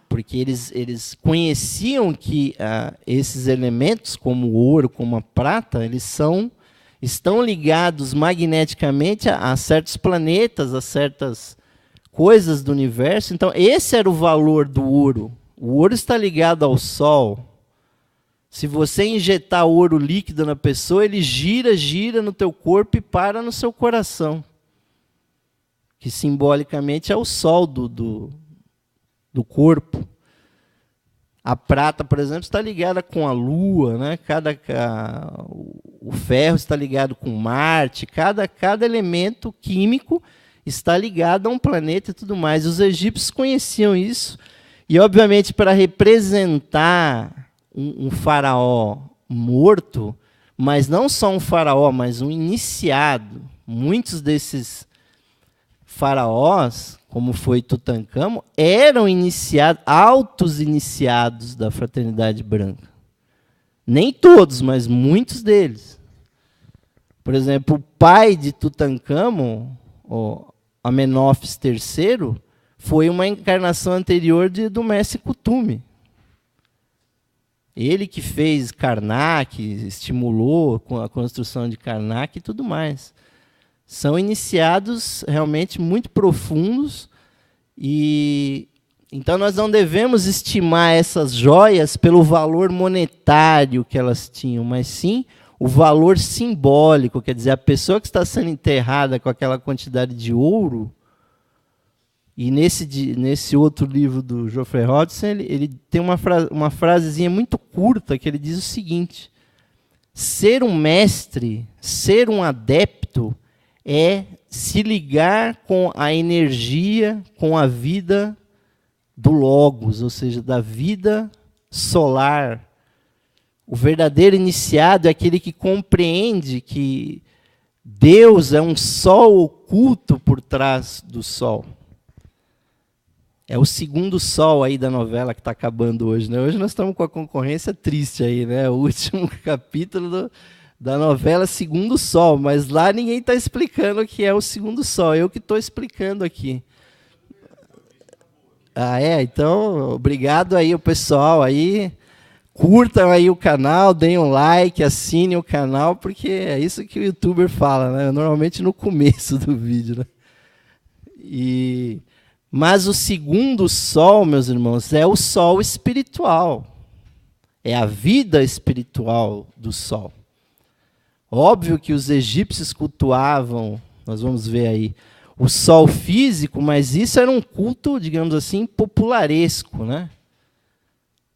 Porque eles conheciam que esses elementos, como o ouro, como a prata, eles estão ligados magneticamente a certos planetas, a certas coisas do universo. Então, esse era o valor do ouro. O ouro está ligado ao Sol. Se você injetar ouro líquido na pessoa, ele gira no teu corpo e para no seu coração. Que simbolicamente é o Sol do corpo. A prata, por exemplo, está ligada com a Lua, né? O ferro está ligado com Marte, cada elemento químico está ligado a um planeta e tudo mais. Os egípcios conheciam isso, e, obviamente, para representar um faraó morto, mas não só um faraó, mas um iniciado, muitos desses faraós, como foi Tutancâmon, eram altos iniciados da Fraternidade Branca. Nem todos, mas muitos deles. Por exemplo, o pai de Tutancâmon, o Amenófis III, foi uma encarnação anterior do mestre Kuthumi. Ele que fez Karnak, estimulou a construção de Karnak e tudo mais. São iniciados realmente muito profundos, e então nós não devemos estimar essas joias pelo valor monetário que elas tinham, mas sim o valor simbólico. Quer dizer, a pessoa que está sendo enterrada com aquela quantidade de ouro. E nesse outro livro do Geoffrey Hodgson, ele tem uma frasezinha muito curta, que ele diz o seguinte: ser um mestre, ser um adepto, é se ligar com a energia, com a vida do Logos, ou seja, da vida solar. O verdadeiro iniciado é aquele que compreende que Deus é um sol oculto por trás do sol. É o segundo sol aí da novela que está acabando hoje, né? Hoje nós estamos com a concorrência triste aí, né? O último capítulo da novela Segundo Sol, mas lá ninguém está explicando o que é o segundo sol. Eu que estou explicando aqui. Ah, é? Então, obrigado aí o pessoal aí. Curtam aí o canal, deem um like, assinem o canal, porque é isso que o youtuber fala, né? Normalmente no começo do vídeo, né? Mas o segundo sol, meus irmãos, é o sol espiritual. É a vida espiritual do sol. Óbvio que os egípcios cultuavam, nós vamos ver aí, o sol físico, mas isso era um culto, digamos assim, popularesco, né?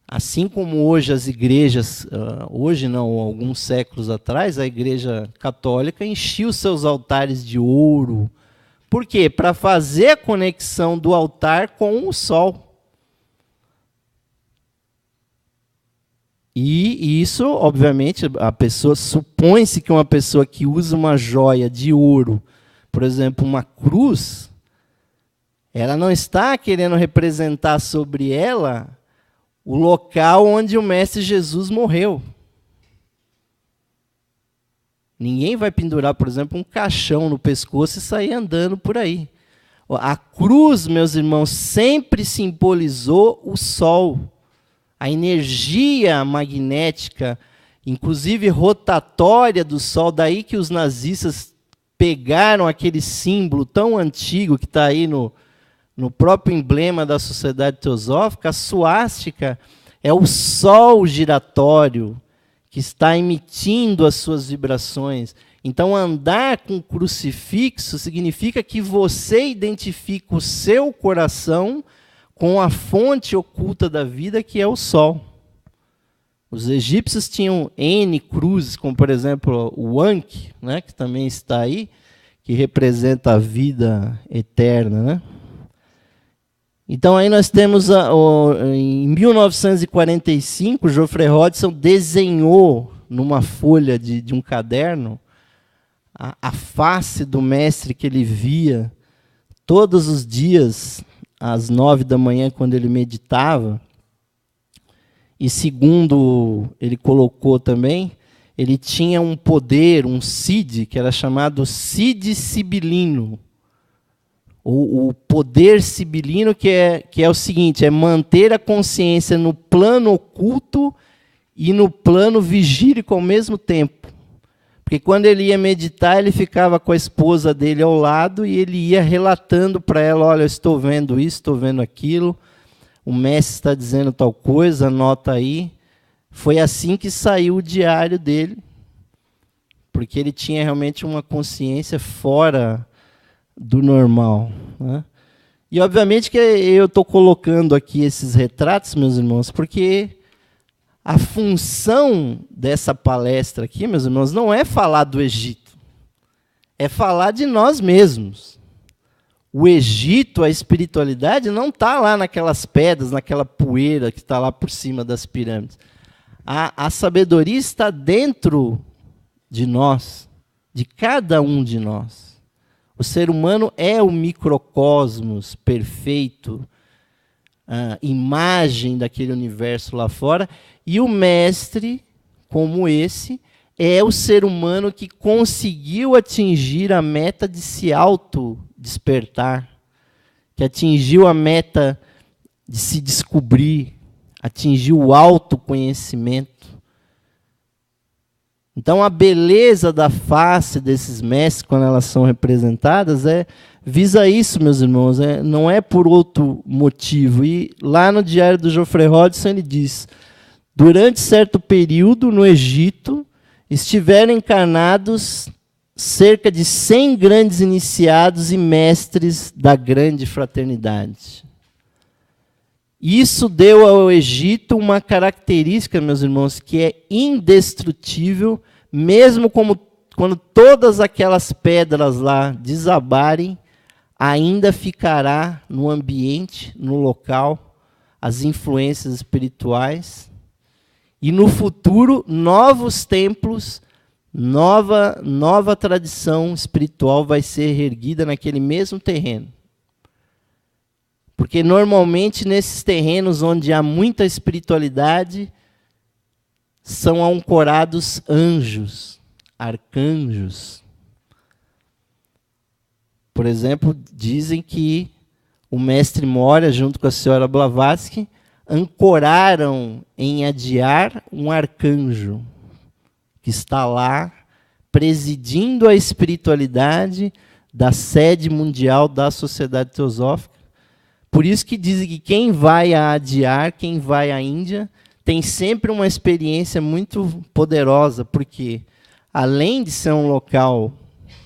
Assim como hoje as igrejas, hoje não, alguns séculos atrás, a igreja católica enchia os seus altares de ouro. Por quê? Para fazer a conexão do altar com o sol. E isso, obviamente, a pessoa, supõe-se que uma pessoa que usa uma joia de ouro, por exemplo, uma cruz, ela não está querendo representar sobre ela o local onde o Mestre Jesus morreu. Ninguém vai pendurar, por exemplo, um caixão no pescoço e sair andando por aí. A cruz, meus irmãos, sempre simbolizou o sol. A energia magnética, inclusive rotatória do sol. Daí que os nazistas pegaram aquele símbolo tão antigo que está aí no próprio emblema da Sociedade Teosófica. A suástica é o sol giratório que está emitindo as suas vibrações. Então, andar com crucifixo significa que você identifica o seu coração com a fonte oculta da vida, que é o sol. Os egípcios tinham N cruzes, como, por exemplo, o Ankh, né, que também está aí, que representa a vida eterna, né? Então, aí nós temos, em 1945, Geoffrey Hodgson desenhou, numa folha de um caderno, a face do mestre que ele via todos os dias, às 9 da manhã, quando ele meditava. E segundo ele colocou também, ele tinha um poder, um Sid, que era chamado Sid sibilino. O poder sibilino, que é o seguinte, é manter a consciência no plano oculto e no plano vigílico ao mesmo tempo. Porque quando ele ia meditar, ele ficava com a esposa dele ao lado e ele ia relatando para ela: olha, eu estou vendo isso, estou vendo aquilo, o mestre está dizendo tal coisa, anota aí. Foi assim que saiu o diário dele, porque ele tinha realmente uma consciência fora do normal, né? E obviamente que eu estou colocando aqui esses retratos, meus irmãos, porque a função dessa palestra aqui, meus irmãos, não é falar do Egito, é falar de nós mesmos. O Egito, a espiritualidade, não está lá naquelas pedras, naquela poeira que está lá por cima das pirâmides. A sabedoria está dentro de nós, de cada um de nós. O ser humano é o microcosmos perfeito, a imagem daquele universo lá fora, e o mestre, como esse, é o ser humano que conseguiu atingir a meta de se auto-despertar, que atingiu a meta de se descobrir, atingiu o autoconhecimento. Então, a beleza da face desses mestres, quando elas são representadas, visa isso, meus irmãos, não é por outro motivo. E lá no Diário do Geoffrey Hodgson ele diz: durante certo período no Egito, estiveram encarnados cerca de 100 grandes iniciados e mestres da grande fraternidade. Isso deu ao Egito uma característica, meus irmãos, que é indestrutível, mesmo quando todas aquelas pedras lá desabarem, ainda ficará no ambiente, no local, as influências espirituais. E no futuro, novos templos, nova tradição espiritual vai ser erguida naquele mesmo terreno. Porque normalmente nesses terrenos onde há muita espiritualidade, são ancorados anjos, arcanjos. Por exemplo, dizem que o mestre Moria, junto com a senhora Blavatsky, ancoraram em Adyar um arcanjo que está lá presidindo a espiritualidade da sede mundial da Sociedade Teosófica. Por isso que dizem que quem vai a Adyar, quem vai à Índia, tem sempre uma experiência muito poderosa, porque além de ser um local,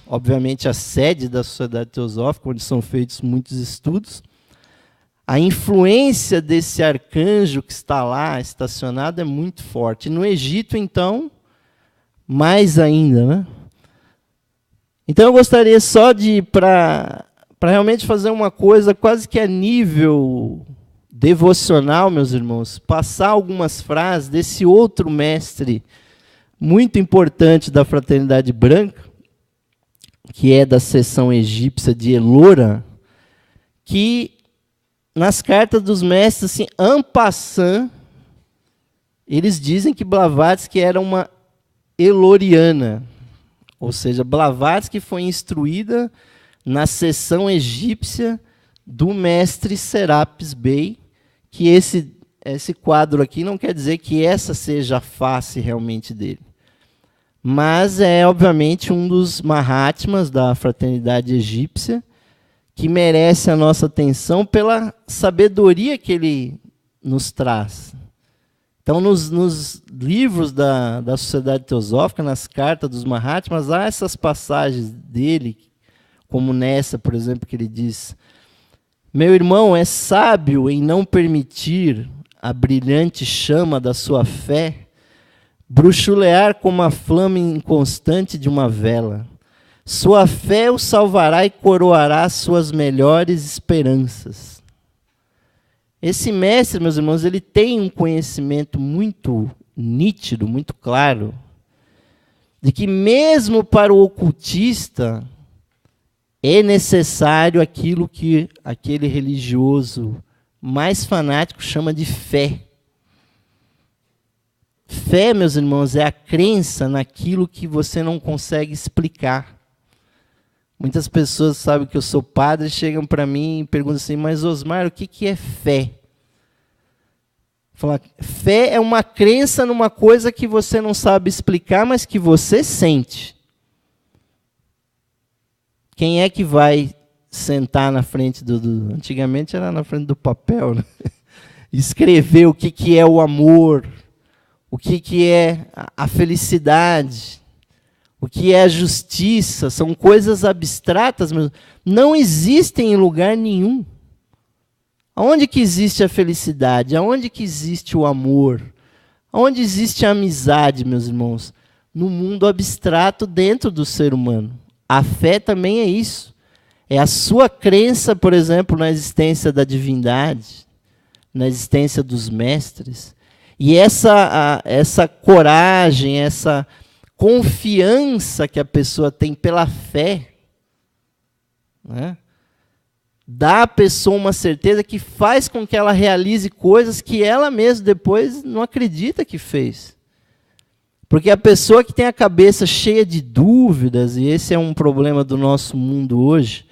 obviamente a sede da Sociedade Teosófica, onde são feitos muitos estudos, a influência desse arcanjo que está lá estacionado é muito forte. No Egito, então, mais ainda, né? Então eu gostaria só de, para realmente fazer uma coisa quase que a nível devocional, meus irmãos, passar algumas frases desse outro mestre muito importante da Fraternidade Branca, que é da seção egípcia de Elora, que nas cartas dos mestres, assim, en passant, eles dizem que Blavatsky era uma eloriana, ou seja, Blavatsky foi instruída na seção egípcia do mestre Serapis Bey, que esse quadro aqui não quer dizer que essa seja a face realmente dele. Mas é, obviamente, um dos Mahatmas da fraternidade egípcia, que merece a nossa atenção pela sabedoria que ele nos traz. Então, nos livros da Sociedade Teosófica, nas cartas dos Mahatmas, há essas passagens dele, como nessa, por exemplo, que ele diz: meu irmão é sábio em não permitir a brilhante chama da sua fé bruxulear como a flama inconstante de uma vela. Sua fé o salvará e coroará suas melhores esperanças. Esse mestre, meus irmãos, ele tem um conhecimento muito nítido, muito claro, de que mesmo para o ocultista é necessário aquilo que aquele religioso mais fanático chama de fé. Fé, meus irmãos, é a crença naquilo que você não consegue explicar. Muitas pessoas sabem que eu sou padre, chegam para mim e perguntam assim: mas Osmar, o que é fé? Falar, fé é uma crença numa coisa que você não sabe explicar, mas que você sente. Quem é que vai sentar na frente antigamente era na frente do papel, né? Escrever o que é o amor, o que é a felicidade, o que é a justiça, são coisas abstratas, mas não existem em lugar nenhum. Aonde que existe a felicidade? Aonde que existe o amor? Aonde existe a amizade, meus irmãos? No mundo abstrato dentro do ser humano. A fé também é isso. É a sua crença, por exemplo, na existência da divindade, na existência dos mestres. E essa coragem, essa confiança que a pessoa tem pela fé, né, dá à pessoa uma certeza que faz com que ela realize coisas que ela mesma depois não acredita que fez. Porque a pessoa que tem a cabeça cheia de dúvidas, e esse é um problema do nosso mundo hoje,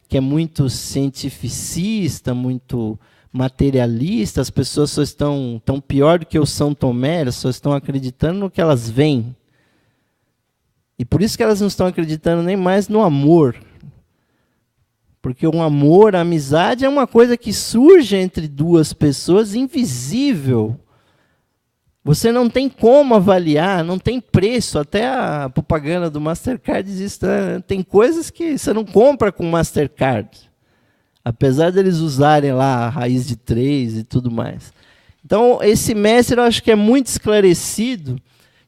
que é muito cientificista, muito materialista, as pessoas só estão tão pior do que o São Tomé, elas só estão acreditando no que elas veem. E por isso que elas não estão acreditando nem mais no amor. Porque o amor, a amizade é uma coisa que surge entre duas pessoas invisível. Você não tem como avaliar, não tem preço. Até a propaganda do Mastercard diz isso. Tem coisas que você não compra com Mastercard. Apesar deles usarem lá a raiz de 3 e tudo mais. Então, esse mestre eu acho que é muito esclarecido.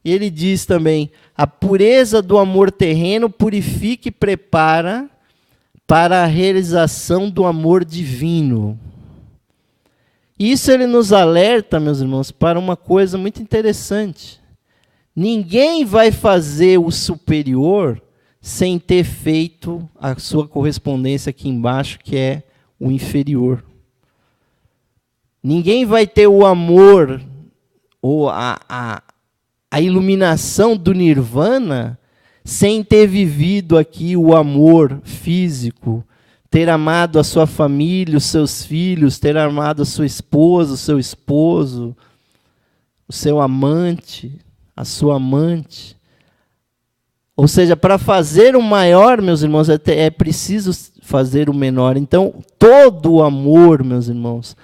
E ele diz também, a pureza do amor terreno purifica e prepara para a realização do amor divino. Isso ele nos alerta, meus irmãos, para uma coisa muito interessante. Ninguém vai fazer o superior sem ter feito a sua correspondência aqui embaixo, que é o inferior. Ninguém vai ter o amor ou a iluminação do nirvana sem ter vivido aqui o amor físico, ter amado a sua família, os seus filhos, ter amado a sua esposa, o seu esposo, o seu amante, a sua amante. Ou seja, para fazer o maior, meus irmãos, é preciso fazer o menor. Então, todo o amor, meus irmãos,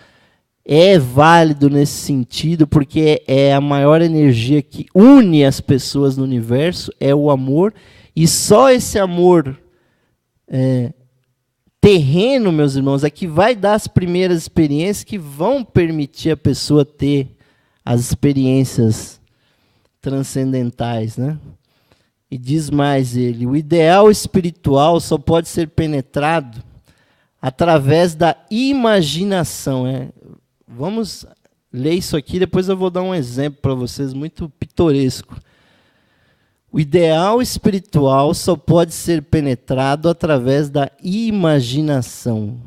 é válido nesse sentido, porque é a maior energia que une as pessoas no universo, é o amor, e só esse amor terreno, meus irmãos, é que vai dar as primeiras experiências que vão permitir a pessoa ter as experiências transcendentais, né? E diz mais ele, o ideal espiritual só pode ser penetrado através da imaginação. Vamos ler isso aqui, depois eu vou dar um exemplo para vocês, muito pitoresco. O ideal espiritual só pode ser penetrado através da imaginação,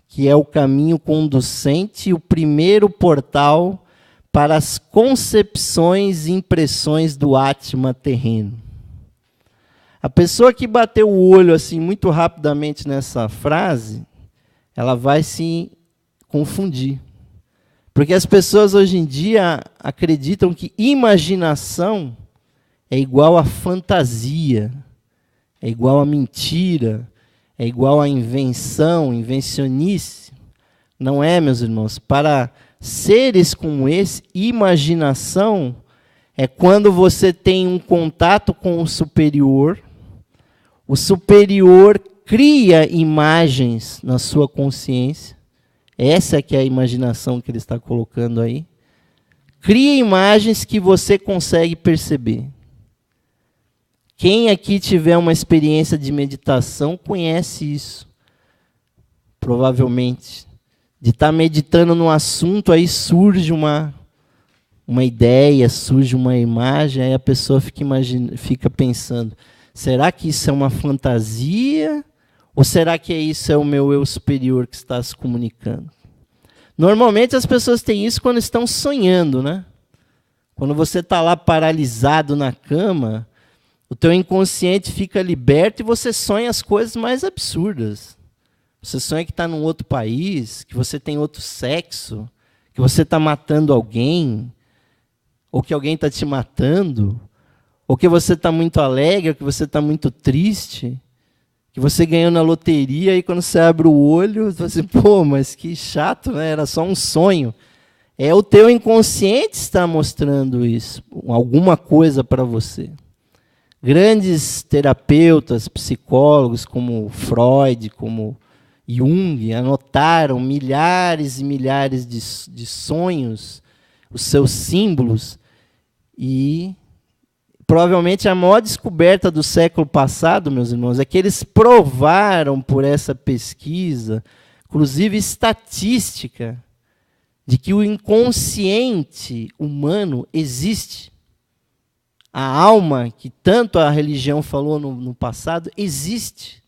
que é o caminho conducente e o primeiro portal para as concepções e impressões do Atma terreno. A pessoa que bateu o olho assim muito rapidamente nessa frase, ela vai se confundir. Porque as pessoas hoje em dia acreditam que imaginação é igual a fantasia, é igual a mentira, é igual a invenção, invencionice. Não é, meus irmãos. Para seres como esse, imaginação é quando você tem um contato com o superior cria imagens na sua consciência. Essa é que é a imaginação que ele está colocando aí. Cria imagens que você consegue perceber. Quem aqui tiver uma experiência de meditação conhece isso. Provavelmente. De estar meditando num assunto, aí surge uma ideia, surge uma imagem, aí a pessoa fica pensando, será que isso é uma fantasia? Ou será que isso é o meu eu superior que está se comunicando? Normalmente as pessoas têm isso quando estão sonhando, né? Quando você está lá paralisado na cama, o teu inconsciente fica liberto e você sonha as coisas mais absurdas. Você sonha que está num outro país, que você tem outro sexo, que você está matando alguém, ou que alguém está te matando, ou que você está muito alegre, ou que você está muito triste, que você ganhou na loteria e quando você abre o olho, você pô, mas que chato, né? Era só um sonho. É o teu inconsciente está mostrando isso, alguma coisa para você. Grandes terapeutas, psicólogos como Freud, como Jung, anotaram milhares e milhares de sonhos, os seus símbolos, e provavelmente a maior descoberta do século passado, meus irmãos, é que eles provaram por essa pesquisa, inclusive estatística, de que o inconsciente humano existe. A alma, que tanto a religião falou no passado, existe.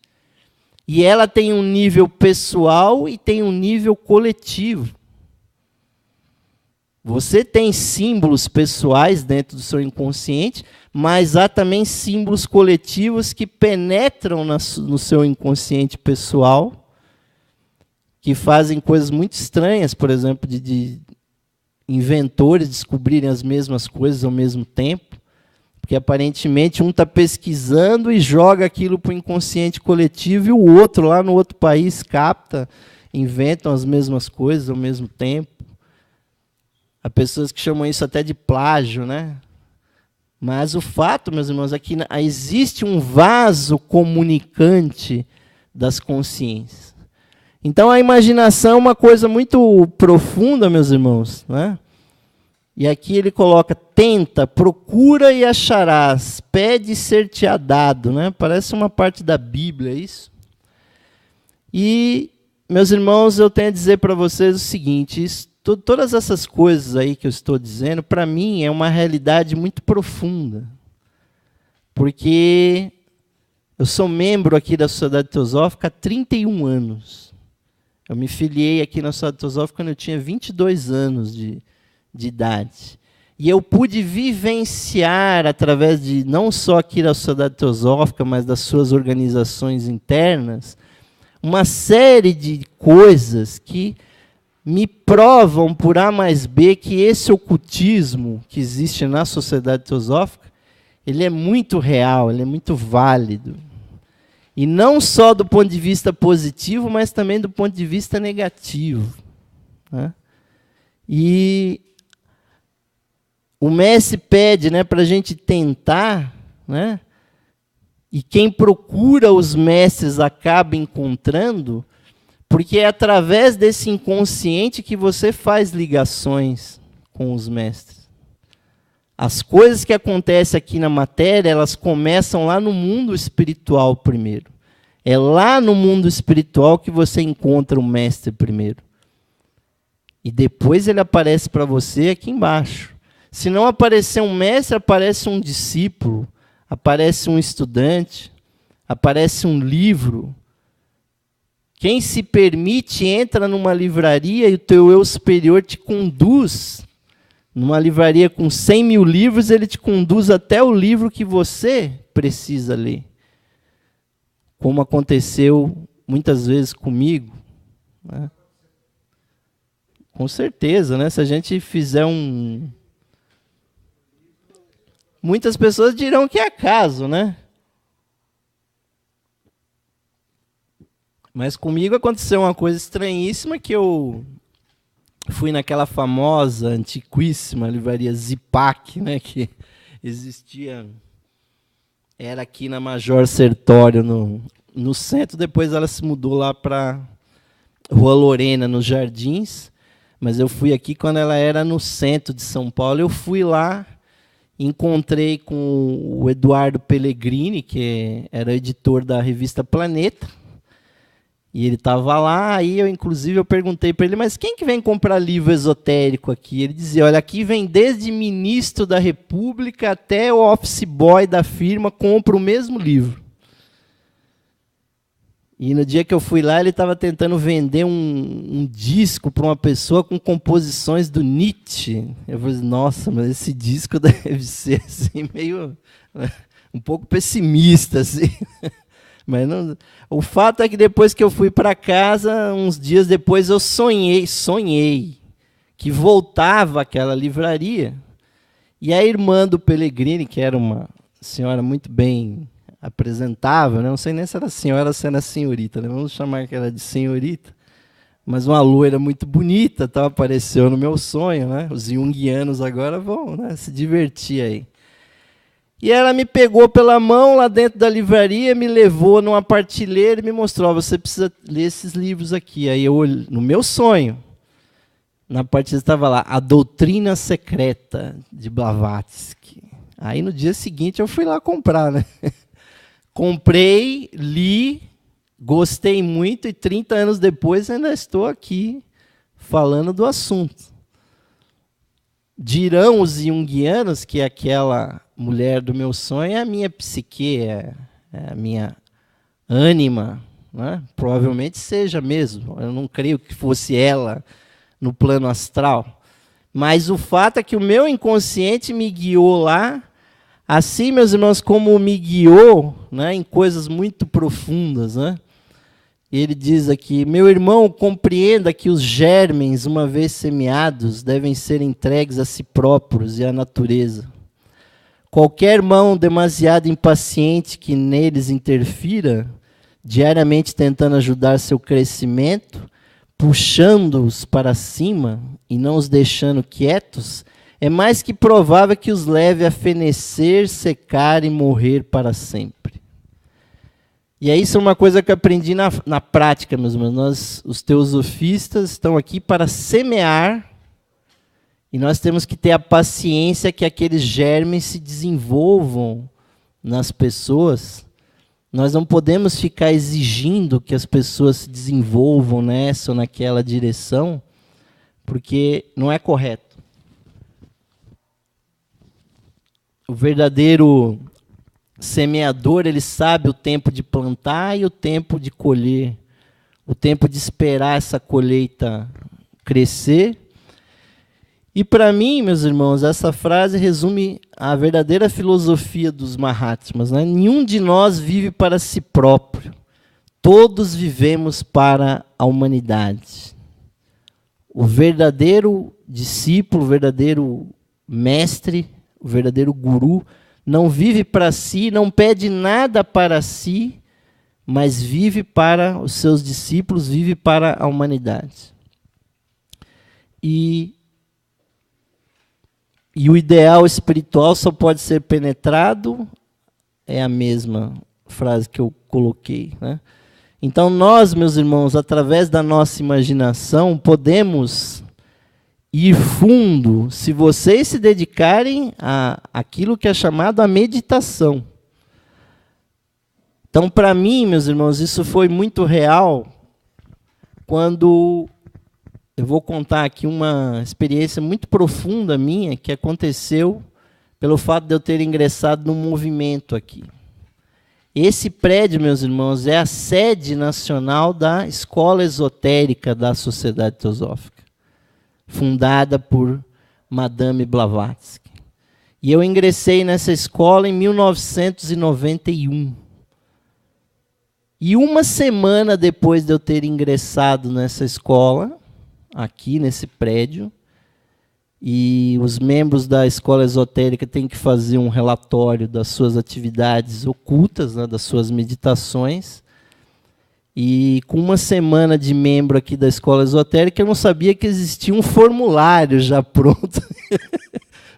E ela tem um nível pessoal e tem um nível coletivo. Você tem símbolos pessoais dentro do seu inconsciente, mas há também símbolos coletivos que penetram no seu inconsciente pessoal, que fazem coisas muito estranhas, por exemplo, de inventores descobrirem as mesmas coisas ao mesmo tempo, porque aparentemente um está pesquisando e joga aquilo para o inconsciente coletivo e o outro, lá no outro país, capta, inventam as mesmas coisas ao mesmo tempo. Há pessoas que chamam isso até de plágio, né? Mas o fato, meus irmãos, é que existe um vaso comunicante das consciências. Então, a imaginação é uma coisa muito profunda, meus irmãos, né? E aqui ele coloca, tenta, procura e acharás, pede e ser-te-á dado, né? Parece uma parte da Bíblia, isso. E, meus irmãos, eu tenho a dizer para vocês o seguinte, todas essas coisas aí que eu estou dizendo, para mim, é uma realidade muito profunda. Porque eu sou membro aqui da Sociedade Teosófica há 31 anos. Eu me filiei aqui na Sociedade Teosófica quando eu tinha 22 anos de idade. E eu pude vivenciar, através de, não só aqui da Sociedade Teosófica, mas das suas organizações internas, uma série de coisas que me provam por A mais B que esse ocultismo que existe na Sociedade Teosófica, ele é muito real, ele é muito válido. E não só do ponto de vista positivo, mas também do ponto de vista negativo, né? E o mestre pede, né, para a gente tentar, né? E quem procura os mestres acaba encontrando, porque é através desse inconsciente que você faz ligações com os mestres. As coisas que acontecem aqui na matéria, elas começam lá no mundo espiritual primeiro. É lá no mundo espiritual que você encontra o mestre primeiro. E depois ele aparece para você aqui embaixo. Se não aparecer um mestre, aparece um discípulo, aparece um estudante, aparece um livro. Quem se permite entra numa livraria e o teu eu superior te conduz. Numa livraria com 100 mil livros, ele te conduz até o livro que você precisa ler. Como aconteceu muitas vezes comigo, né? Com certeza, né? Se a gente fizer um... Muitas pessoas dirão que é acaso, né? Mas comigo aconteceu uma coisa estranhíssima, que eu fui naquela famosa, antiquíssima livraria Zipac, né, que existia, era aqui na Major Sertório, no centro. Depois ela se mudou lá para Rua Lorena, nos Jardins, mas eu fui aqui quando ela era no centro de São Paulo. Eu fui lá, encontrei com o Eduardo Pellegrini, que era editor da revista Planeta, e ele estava lá. Aí eu perguntei para ele, mas quem que vem comprar livro esotérico aqui? Ele dizia, olha, aqui vem desde ministro da República até o office boy da firma, compra o mesmo livro. E no dia que eu fui lá, ele estava tentando vender um disco para uma pessoa com composições do Nietzsche. Eu falei, nossa, mas esse disco deve ser assim, meio, um pouco pessimista, assim. Mas não, o fato é que depois que eu fui para casa, uns dias depois, eu sonhei que voltava àquela livraria, e a irmã do Pellegrini, que era uma senhora muito bem apresentável, né? Não sei nem se era senhora ou se era senhorita, né? Vamos chamar ela de senhorita, mas uma loira muito bonita, tá? Apareceu no meu sonho, né? Os junguianos agora vão, né, se divertir aí. E ela me pegou pela mão lá dentro da livraria, me levou numa partilheira e me mostrou, você precisa ler esses livros aqui. Aí eu, no meu sonho, na partilheira estava lá, A Doutrina Secreta de Blavatsky. Aí no dia seguinte eu fui lá comprar, né? Comprei, li, gostei muito, e 30 anos depois ainda estou aqui falando do assunto. Dirão os junguianos que aquela mulher do meu sonho é a minha psique, é a minha ânima, né? Provavelmente seja mesmo. Eu não creio que fosse ela no plano astral. Mas o fato é que o meu inconsciente me guiou lá, assim, meus irmãos, como me guiou, né, em coisas muito profundas, né? Ele diz aqui: meu irmão, compreenda que os germens, uma vez semeados, devem ser entregues a si próprios e à natureza. Qualquer mão demasiado impaciente que neles interfira, diariamente tentando ajudar seu crescimento, puxando-os para cima e não os deixando quietos, é mais que provável que os leve a fenecer, secar e morrer para sempre. E isso é uma coisa que eu aprendi na prática, meus irmãos. Nós, os teosofistas, estão aqui para semear, e nós temos que ter a paciência que aqueles germes se desenvolvam nas pessoas. Nós não podemos ficar exigindo que as pessoas se desenvolvam nessa ou naquela direção, porque não é correto. O verdadeiro semeador, ele sabe o tempo de plantar e o tempo de colher, o tempo de esperar essa colheita crescer. E para mim, meus irmãos, essa frase resume a verdadeira filosofia dos Mahatmas, né? Nenhum de nós vive para si próprio. Todos vivemos para a humanidade. O verdadeiro discípulo, o verdadeiro mestre, o verdadeiro guru, não vive para si, não pede nada para si, mas vive para os seus discípulos, vive para a humanidade. E o ideal espiritual só pode ser penetrado, é a mesma frase que eu coloquei, né? Então nós, meus irmãos, através da nossa imaginação, podemos ir fundo se vocês se dedicarem a aquilo que é chamado a meditação. Então, para mim, meus irmãos, isso foi muito real quando eu vou contar aqui uma experiência muito profunda minha que aconteceu pelo fato de eu ter ingressado num movimento aqui. Esse prédio, meus irmãos, é a sede nacional da Escola Esotérica da Sociedade Teosófica, fundada por Madame Blavatsky. E eu ingressei nessa escola em 1991. E uma semana depois de eu ter ingressado nessa escola, aqui nesse prédio, e os membros da escola esotérica têm que fazer um relatório das suas atividades ocultas, né, das suas meditações. E com uma semana de membro aqui da escola esotérica, eu não sabia que existia um formulário já pronto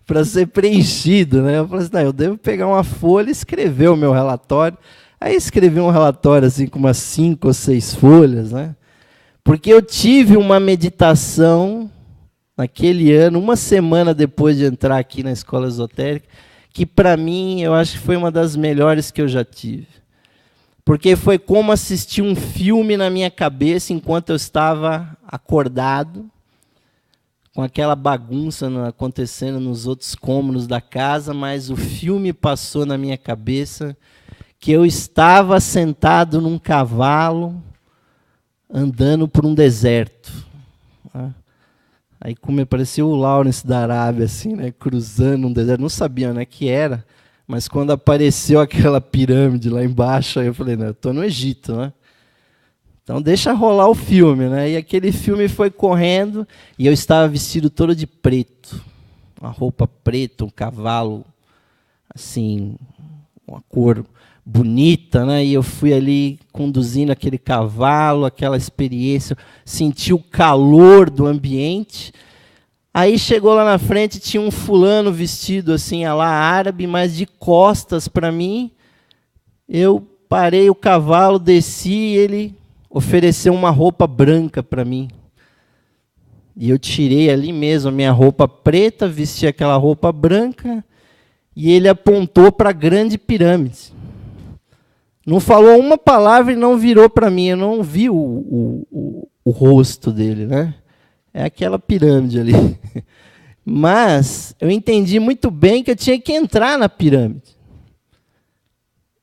para ser preenchido, né? Eu falei assim, eu devo pegar uma folha e escrever o meu relatório. Aí escrevi um relatório assim com umas 5 ou 6 folhas, né? Porque eu tive uma meditação naquele ano, uma semana depois de entrar aqui na escola esotérica, que para mim eu acho que foi uma das melhores que eu já tive. Porque foi como assistir um filme na minha cabeça enquanto eu estava acordado, com aquela bagunça acontecendo nos outros cômodos da casa, mas o filme passou na minha cabeça que eu estava sentado num cavalo, andando por um deserto. Aí como apareceu o Lawrence da Arábia, assim, né, cruzando um deserto, não sabia, né, que era, mas quando apareceu aquela pirâmide lá embaixo, aí eu falei, não, eu estou no Egito, né? Então deixa rolar o filme, né? E aquele filme foi correndo e eu estava vestido todo de preto, uma roupa preta, um cavalo, assim, uma cor bonita, né? E eu fui ali conduzindo aquele cavalo, aquela experiência, senti o calor do ambiente. Aí chegou lá na frente, tinha um fulano vestido assim, a lá árabe, mas de costas para mim. Eu parei o cavalo, desci e ele ofereceu uma roupa branca para mim. E eu tirei ali mesmo a minha roupa preta, vesti aquela roupa branca e ele apontou para a grande pirâmide. Não falou uma palavra e não virou para mim, eu não vi o rosto dele, né? É aquela pirâmide ali. Mas eu entendi muito bem que eu tinha que entrar na pirâmide.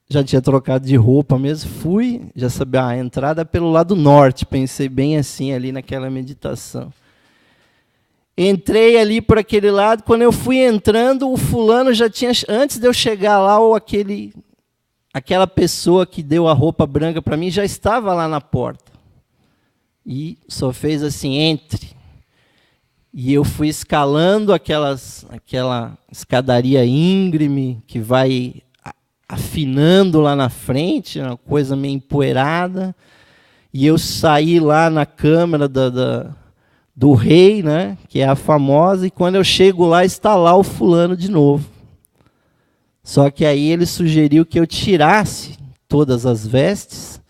Já tinha trocado de roupa mesmo, fui, já sabia, a entrada é pelo lado norte, pensei bem assim ali naquela meditação. Entrei ali por aquele lado, quando eu fui entrando, o fulano já tinha, antes de eu chegar lá, aquela pessoa que deu a roupa branca para mim já estava lá na porta. E só fez assim, entre. E eu fui escalando aquela escadaria íngreme, que vai afinando lá na frente, uma coisa meio empoeirada. E eu saí lá na câmara do rei, né, que é a famosa, e quando eu chego lá, está lá o fulano de novo. Só que aí ele sugeriu que eu tirasse todas as vestes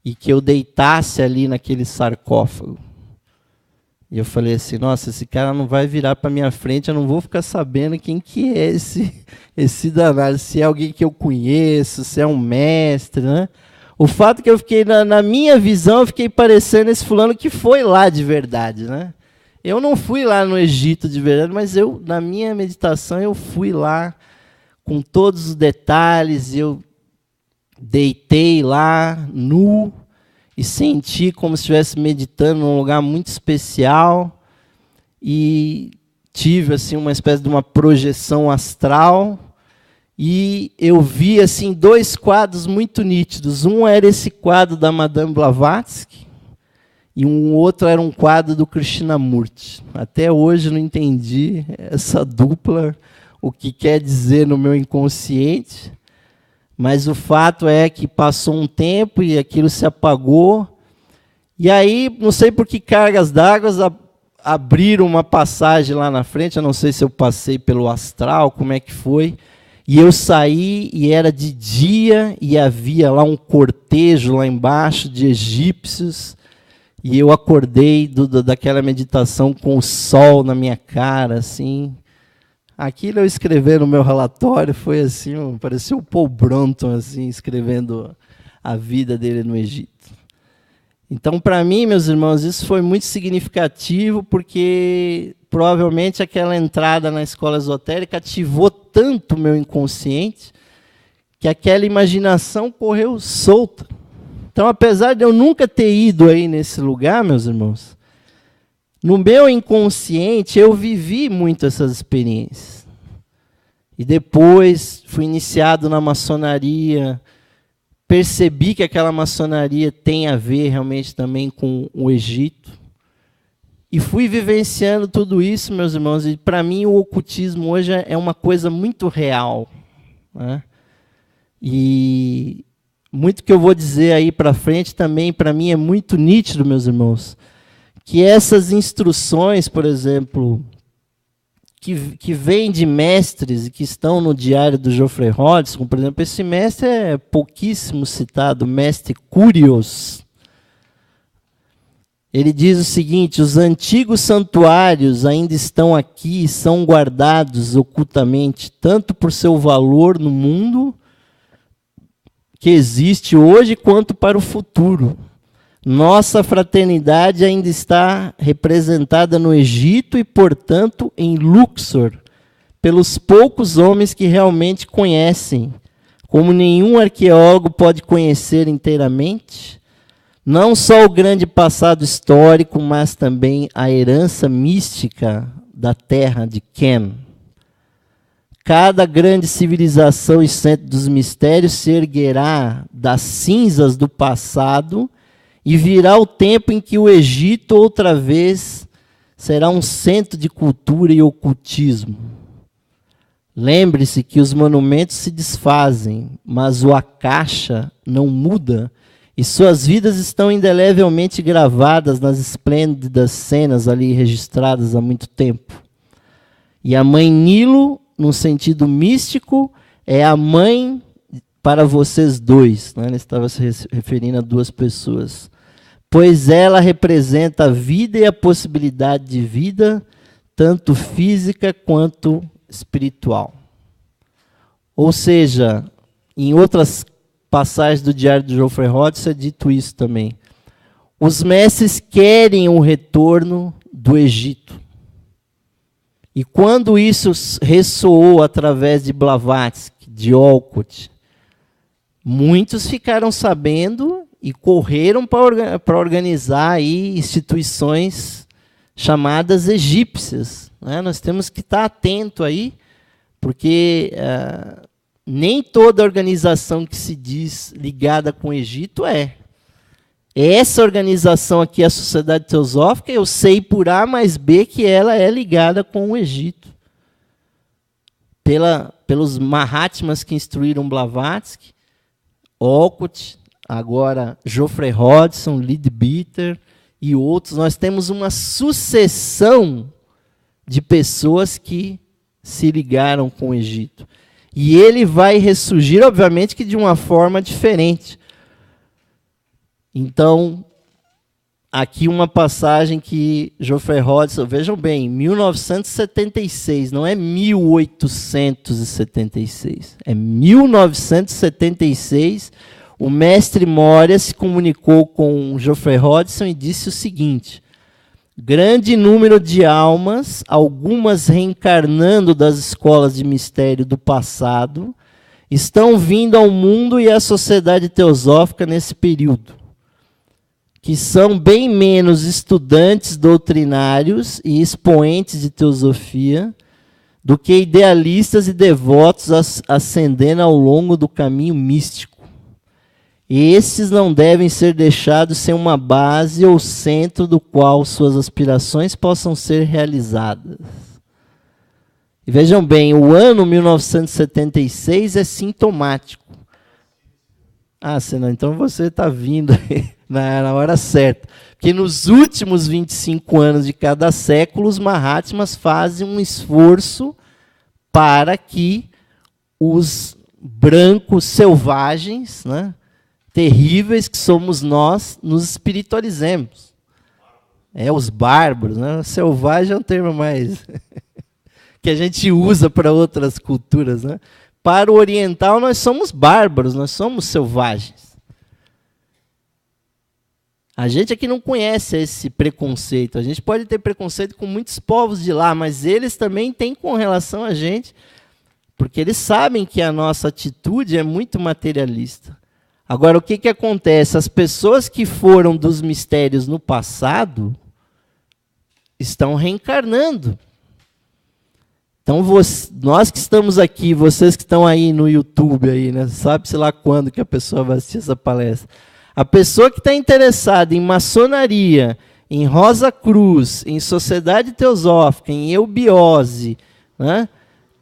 e que eu deitasse ali naquele sarcófago. E eu falei assim, nossa, esse cara não vai virar para minha frente, eu não vou ficar sabendo quem que é esse danado, se é alguém que eu conheço, se é um mestre, né? O fato é que eu fiquei, na minha visão, eu fiquei parecendo esse fulano que foi lá de verdade, né? Eu não fui lá no Egito de verdade, mas na minha meditação, eu fui lá com todos os detalhes, eu deitei lá, nu, e senti como se estivesse meditando num lugar muito especial, e tive assim, uma espécie de uma projeção astral, e eu vi assim, 2 quadros muito nítidos. Um era esse quadro da Madame Blavatsky, e um outro era um quadro do Krishnamurti. Até hoje não entendi essa dupla, o que quer dizer no meu inconsciente, mas o fato é que passou um tempo e aquilo se apagou, e aí, não sei por que cargas d'água abriram uma passagem lá na frente, eu não sei se eu passei pelo astral, como é que foi, e eu saí e era de dia, e havia lá um cortejo lá embaixo de egípcios, e eu acordei daquela meditação com o sol na minha cara, assim. Aquilo eu escrevi no meu relatório, foi assim, parecia o Paul Brunton, assim, escrevendo a vida dele no Egito. Então, para mim, meus irmãos, isso foi muito significativo, porque provavelmente aquela entrada na escola esotérica ativou tanto o meu inconsciente, que aquela imaginação correu solta. Então, apesar de eu nunca ter ido aí nesse lugar, meus irmãos, no meu inconsciente eu vivi muito essas experiências. E depois fui iniciado na maçonaria, percebi que aquela maçonaria tem a ver realmente também com o Egito. E fui vivenciando tudo isso, meus irmãos, e para mim o ocultismo hoje é uma coisa muito real, né? E muito que eu vou dizer aí para frente também, para mim é muito nítido, meus irmãos, que essas instruções, por exemplo, que vêm de mestres e que estão no diário do Geoffrey Hodgson, por exemplo, esse mestre é pouquíssimo citado, o mestre Curios. Ele diz o seguinte: os antigos santuários ainda estão aqui e são guardados ocultamente, tanto por seu valor no mundo que existe hoje, quanto para o futuro. Nossa fraternidade ainda está representada no Egito e, portanto, em Luxor, pelos poucos homens que realmente conhecem, como nenhum arqueólogo pode conhecer inteiramente, não só o grande passado histórico, mas também a herança mística da terra de Kem. Cada grande civilização e centro dos mistérios se erguerá das cinzas do passado e virá o tempo em que o Egito, outra vez, será um centro de cultura e ocultismo. Lembre-se que os monumentos se desfazem, mas o Akasha não muda, e suas vidas estão indelevelmente gravadas nas esplêndidas cenas ali registradas há muito tempo. E a mãe Nilo, no sentido místico, é a mãe para vocês dois, né? Ele estava se referindo a 2 pessoas. Pois ela representa a vida e a possibilidade de vida, tanto física quanto espiritual. Ou seja, em outras passagens do Diário do Geoffrey Hodgson é dito isso também. Os mestres querem o retorno do Egito. E quando isso ressoou através de Blavatsky, de Olcott, muitos ficaram sabendo e correram para organizar aí instituições chamadas egípcias, né? Nós temos que estar atento aí, porque nem toda organização que se diz ligada com o Egito é. Essa organização aqui, a Sociedade Teosófica, eu sei por A mais B que ela é ligada com o Egito. Pelos Mahatmas que instruíram Blavatsky, Olcott, agora Geoffrey Hodgson, Leadbeater e outros, nós temos uma sucessão de pessoas que se ligaram com o Egito. E ele vai ressurgir, obviamente, que de uma forma diferente. Então, aqui uma passagem que Geoffrey Hodgson, vejam bem, 1976, não é 1876, é 1976, o mestre Moria se comunicou com Geoffrey Hodgson e disse o seguinte: grande número de almas, algumas reencarnando das escolas de mistério do passado, estão vindo ao mundo e à sociedade teosófica nesse período, que são bem menos estudantes doutrinários e expoentes de teosofia do que idealistas e devotos ascendendo ao longo do caminho místico. Esses não devem ser deixados sem uma base ou centro do qual suas aspirações possam ser realizadas. E vejam bem, o ano 1976 é sintomático. Ah, senão, então você está vindo aí na hora certa. Porque nos últimos 25 anos de cada século, os Mahatmas fazem um esforço para que os brancos selvagens, né, terríveis que somos nós, nos espiritualizemos. Os bárbaros, né? Selvagem é um termo mais que a gente usa para outras culturas, né? Para o oriental, nós somos bárbaros, nós somos selvagens. A gente aqui não conhece esse preconceito. A gente pode ter preconceito com muitos povos de lá, mas eles também têm com relação a gente, porque eles sabem que a nossa atitude é muito materialista. Agora, o que acontece? As pessoas que foram dos mistérios no passado estão reencarnando. Então, nós que estamos aqui, vocês que estão aí no YouTube, aí, né, sabe-se lá quando que a pessoa vai assistir essa palestra. A pessoa que está interessada em maçonaria, em Rosa Cruz, em sociedade teosófica, em eubiose, né,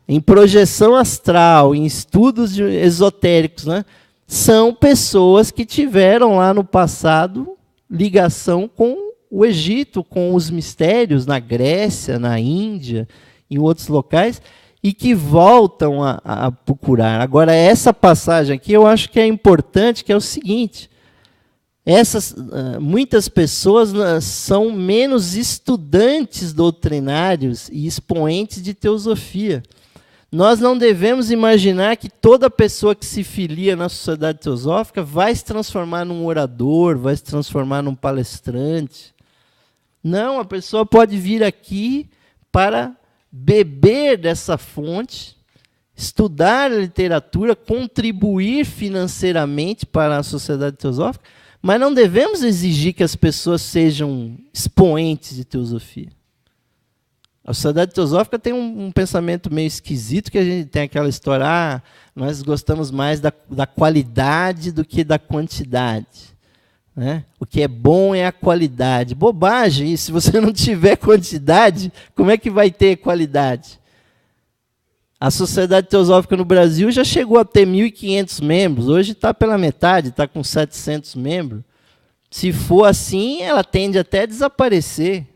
em projeção astral, em estudos esotéricos, né, são pessoas que tiveram lá no passado ligação com o Egito, com os mistérios na Grécia, na Índia, em outros locais, e que voltam a procurar. Agora, essa passagem aqui eu acho que é importante, que é o seguinte: muitas pessoas são menos estudantes doutrinários e expoentes de teosofia. Nós não devemos imaginar que toda pessoa que se filia na sociedade teosófica vai se transformar num orador, vai se transformar num palestrante. Não, a pessoa pode vir aqui para beber dessa fonte, estudar a literatura, contribuir financeiramente para a sociedade teosófica, mas não devemos exigir que as pessoas sejam expoentes de teosofia. A sociedade teosófica tem um pensamento meio esquisito, que a gente tem aquela história, nós gostamos mais da qualidade do que da quantidade, né? O que é bom é a qualidade. Bobagem, e se você não tiver quantidade, como é que vai ter qualidade? A Sociedade Teosófica no Brasil já chegou a ter 1.500 membros, hoje está pela metade, está com 700 membros. Se for assim, ela tende até a desaparecer.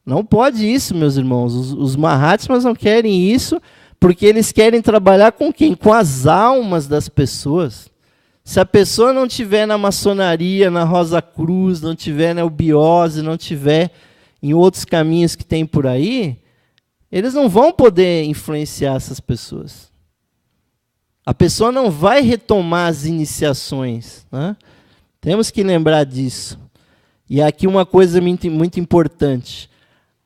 Não pode isso, meus irmãos. Os Mahatmas não querem isso, porque eles querem trabalhar com quem? Com as almas das pessoas. Se a pessoa não estiver na maçonaria, na Rosa Cruz, não estiver na eubiose, não estiver em outros caminhos que tem por aí, eles não vão poder influenciar essas pessoas. A pessoa não vai retomar as iniciações, né? Temos que lembrar disso. E aqui uma coisa muito importante.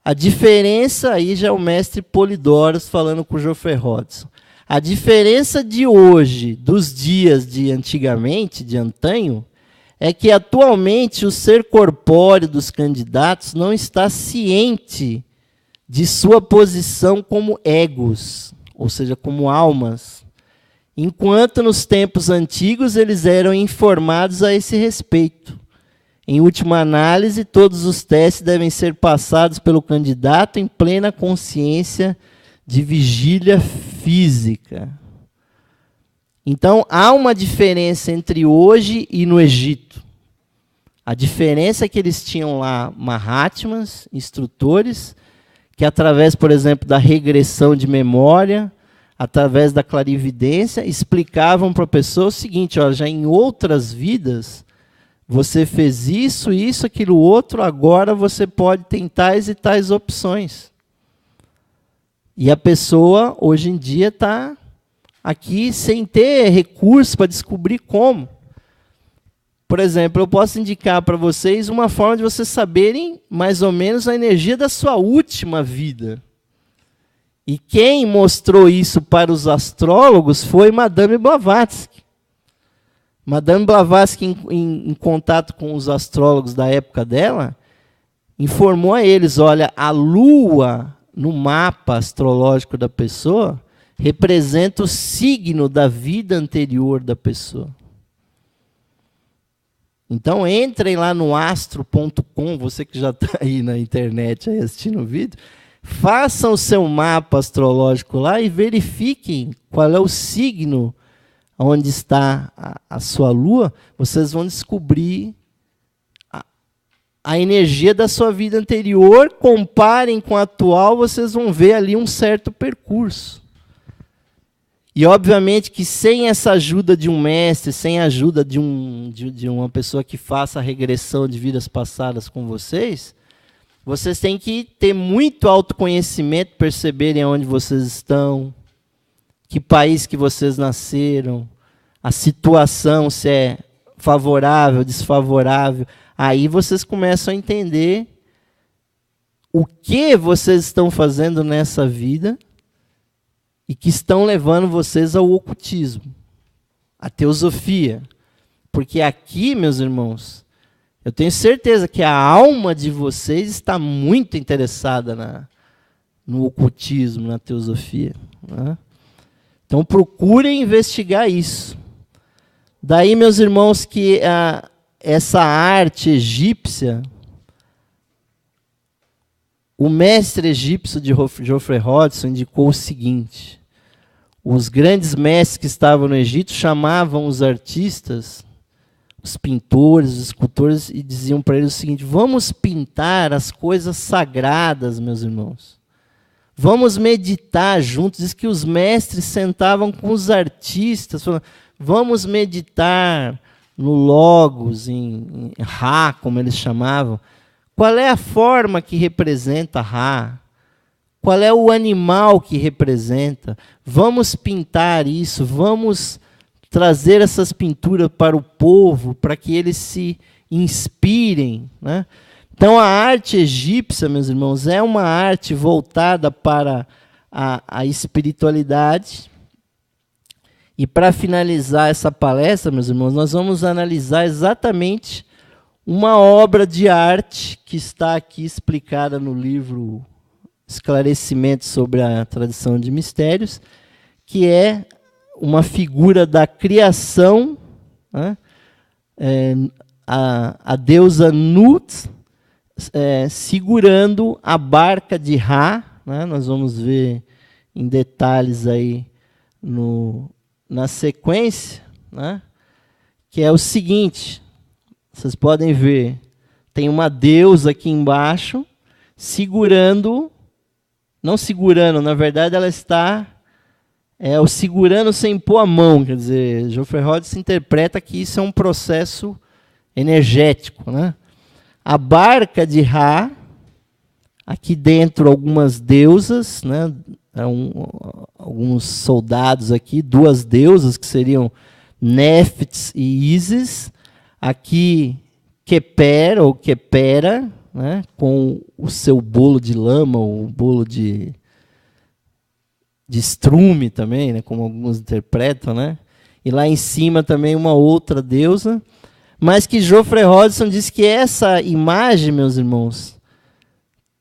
A diferença, aí já é o mestre Polidoros falando com o Geoffrey Hodgson. A diferença de hoje, dos dias de antigamente, de antanho, é que atualmente o ser corpóreo dos candidatos não está ciente de sua posição como egos, ou seja, como almas, enquanto nos tempos antigos eles eram informados a esse respeito. Em última análise, todos os testes devem ser passados pelo candidato em plena consciência de vigília física. Então, há uma diferença entre hoje e no Egito. A diferença é que eles tinham lá Mahatmas, instrutores, que através, por exemplo, da regressão de memória, através da clarividência, explicavam para a pessoa o seguinte: ó, já em outras vidas, você fez isso, isso, aquilo, outro, agora você pode ter tais e tais opções. E a pessoa, hoje em dia, está aqui sem ter recurso para descobrir como. Por exemplo, eu posso indicar para vocês uma forma de vocês saberem mais ou menos a energia da sua última vida. E quem mostrou isso para os astrólogos foi Madame Blavatsky. Madame Blavatsky, em contato com os astrólogos da época dela, informou a eles: olha, a Lua no mapa astrológico da pessoa representa o signo da vida anterior da pessoa. Então, entrem lá no astro.com, você que já está aí na internet aí assistindo o vídeo, façam o seu mapa astrológico lá e verifiquem qual é o signo onde está a sua lua. Vocês vão descobrir a energia da sua vida anterior, comparem com a atual, vocês vão ver ali um certo percurso. E, obviamente, que sem essa ajuda de um mestre, sem a ajuda de uma pessoa que faça a regressão de vidas passadas com vocês têm que ter muito autoconhecimento, perceberem onde vocês estão, que país que vocês nasceram, a situação, se é favorável, desfavorável. Aí vocês começam a entender o que vocês estão fazendo nessa vida e que estão levando vocês ao ocultismo, à teosofia. Porque aqui, meus irmãos, eu tenho certeza que a alma de vocês está muito interessada no ocultismo, na teosofia, né? Então procurem investigar isso. Daí, meus irmãos, que essa arte egípcia, o mestre egípcio de Geoffrey Hodgson indicou o seguinte: os grandes mestres que estavam no Egito chamavam os artistas, os pintores, os escultores, e diziam para eles o seguinte: vamos pintar as coisas sagradas, meus irmãos. Vamos meditar juntos. Diz que os mestres sentavam com os artistas, falando: vamos meditar no Logos, em Ra, como eles chamavam. Qual é a forma que representa Ra? Qual é o animal que representa? Vamos pintar isso, vamos trazer essas pinturas para o povo, para que eles se inspirem, né? Então, a arte egípcia, meus irmãos, é uma arte voltada para a espiritualidade. E para finalizar essa palestra, meus irmãos, nós vamos analisar exatamente uma obra de arte que está aqui explicada no livro Esclarecimentos sobre a Tradição de Mistérios, que é uma figura da criação, né? A deusa Nut, segurando a barca de Ra, né? Nós vamos ver em detalhes aí na sequência, né? Que é o seguinte: vocês podem ver, tem uma deusa aqui embaixo, segurando, não segurando, na verdade ela está o segurando sem pôr a mão, quer dizer, Geoffrey Hodgson interpreta que isso é um processo energético, né? A barca de Ra, aqui dentro algumas deusas, né? Alguns soldados aqui, duas deusas que seriam Néftis e Ísis. Aqui Keper ou Kepera, né? Com o seu bolo de lama, o bolo de estrume também, né? Como alguns interpretam, né? E lá em cima também uma outra deusa. mas que Geoffrey Hodgson diz que essa imagem, meus irmãos,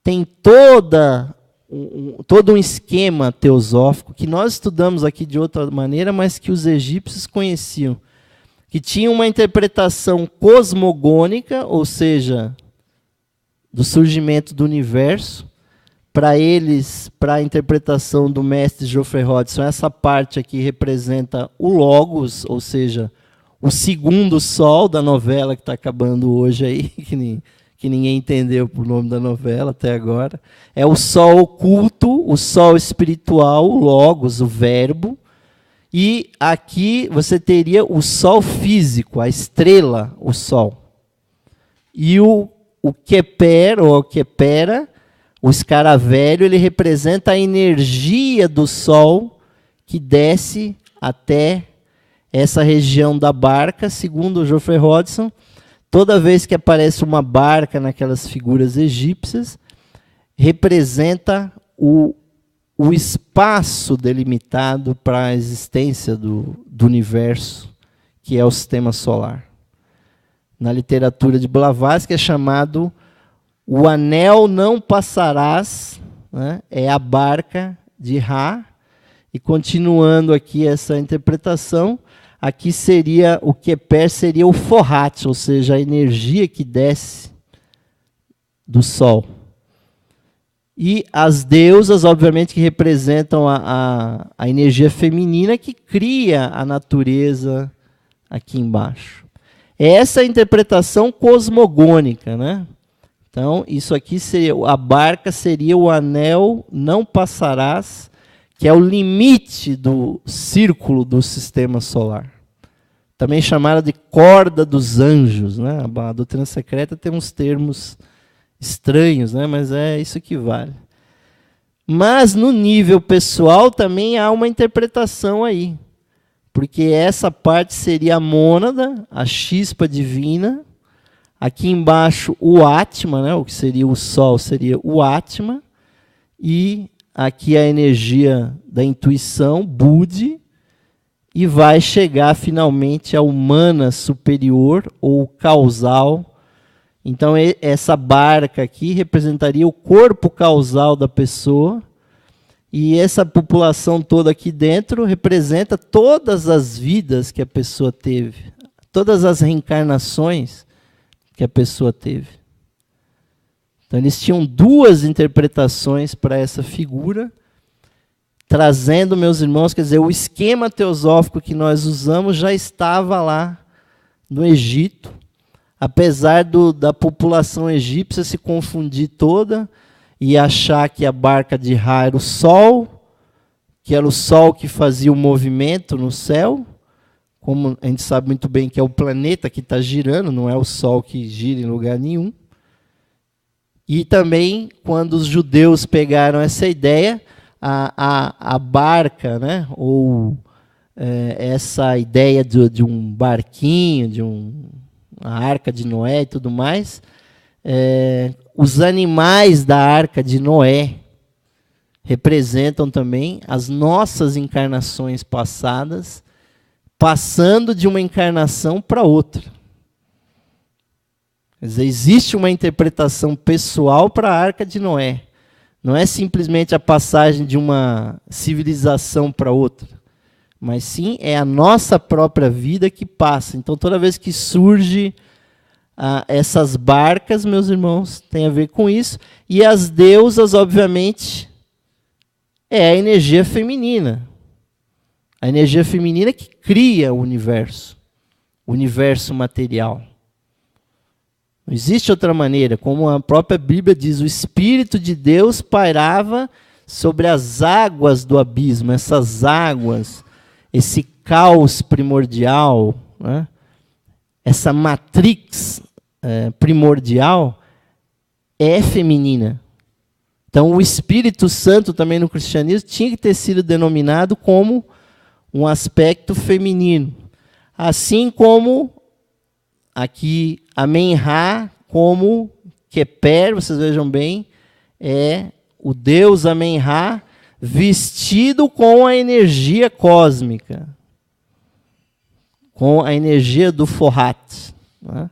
tem todo um esquema teosófico que nós estudamos aqui de outra maneira, mas que os egípcios conheciam, que tinha uma interpretação cosmogônica, ou seja, do surgimento do universo. Para eles, para a interpretação do mestre Geoffrey Hodgson, essa parte aqui representa o Logos, ou seja, o segundo sol da novela que está acabando hoje aí, que ninguém entendeu o nome da novela até agora. É o sol oculto, o sol espiritual, o Logos, o verbo. E aqui você teria o sol físico, a estrela, o sol. E o Keper, ou o Kepera, o escaravelho, ele representa a energia do sol que desce até essa região da barca. Segundo o Geoffrey Hodgson, toda vez que aparece uma barca naquelas figuras egípcias, representa o espaço delimitado para a existência do universo, que é o sistema solar. Na literatura de Blavatsky é chamado o anel não passarás, né? É a barca de Ra. E continuando aqui essa interpretação, aqui seria o Keper, seria o Forrat, ou seja, a energia que desce do sol. E as deusas, obviamente, que representam a energia feminina que cria a natureza aqui embaixo. Essa é a interpretação cosmogônica, né? Então, isso aqui seria, a barca seria o anel não passarás, que é o limite do círculo do sistema solar. Também chamada de corda dos anjos, né? A doutrina secreta tem uns termos estranhos, né? Mas é isso que vale. Mas no nível pessoal também há uma interpretação aí, porque essa parte seria a mônada, a chispa divina. Aqui embaixo o Atma, né, o que seria o Sol, seria o Atma. E aqui a energia da intuição, Budi. E vai chegar finalmente ao Mana superior, ou causal. Então essa barca aqui representaria o corpo causal da pessoa. E essa população toda aqui dentro representa todas as vidas que a pessoa teve. Todas as reencarnações que a pessoa teve. Então, eles tinham duas interpretações para essa figura, trazendo, meus irmãos, quer dizer, o esquema teosófico que nós usamos já estava lá no Egito, apesar da população egípcia se confundir toda e achar que a barca de Ra era o Sol, que era o Sol que fazia o movimento no céu, como a gente sabe muito bem que é o planeta que está girando, não é o Sol que gira em lugar nenhum. E também, quando os judeus pegaram essa ideia, a barca, né, ou essa ideia de um barquinho, de a Arca de Noé e tudo mais, os animais da Arca de Noé representam também as nossas encarnações passadas, passando de uma encarnação para outra. Quer dizer, existe uma interpretação pessoal para a Arca de Noé. Não é simplesmente a passagem de uma civilização para outra, mas sim é a nossa própria vida que passa. Então, toda vez que surge essas barcas, meus irmãos, tem a ver com isso. E as deusas, obviamente, é a energia feminina. A energia feminina que cria o universo material. Não existe outra maneira. Como a própria Bíblia diz, o Espírito de Deus pairava sobre as águas do abismo. Essas águas, esse caos primordial, né? Essa matrix primordial é feminina. Então, o Espírito Santo também no cristianismo tinha que ter sido denominado como um aspecto feminino. Assim como aqui Amen-Ra, como Keper, vocês vejam bem, é o Deus Amen-Ra vestido com a energia cósmica, com a energia do Forrat. né?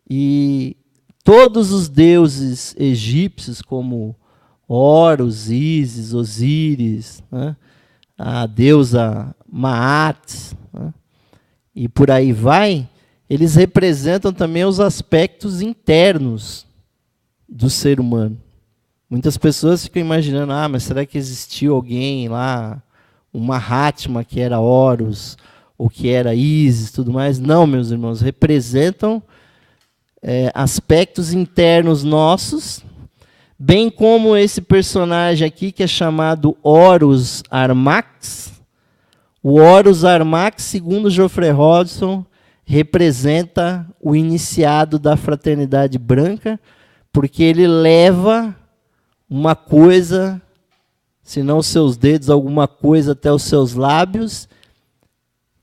E todos os deuses egípcios, como Horus, Ísis, Osíris, né? A deusa Maat, né? E por aí vai, eles representam também os aspectos internos do ser humano. Muitas pessoas ficam imaginando, mas será que existiu alguém lá, uma Mahatma que era Horus, ou que era Ísis, tudo mais? Não, meus irmãos, representam aspectos internos nossos, bem como esse personagem aqui, que é chamado Horus Armax. O Horus Armax, segundo Geoffrey Hodgson, representa o iniciado da fraternidade branca, porque ele leva uma coisa, se não os seus dedos, alguma coisa até os seus lábios,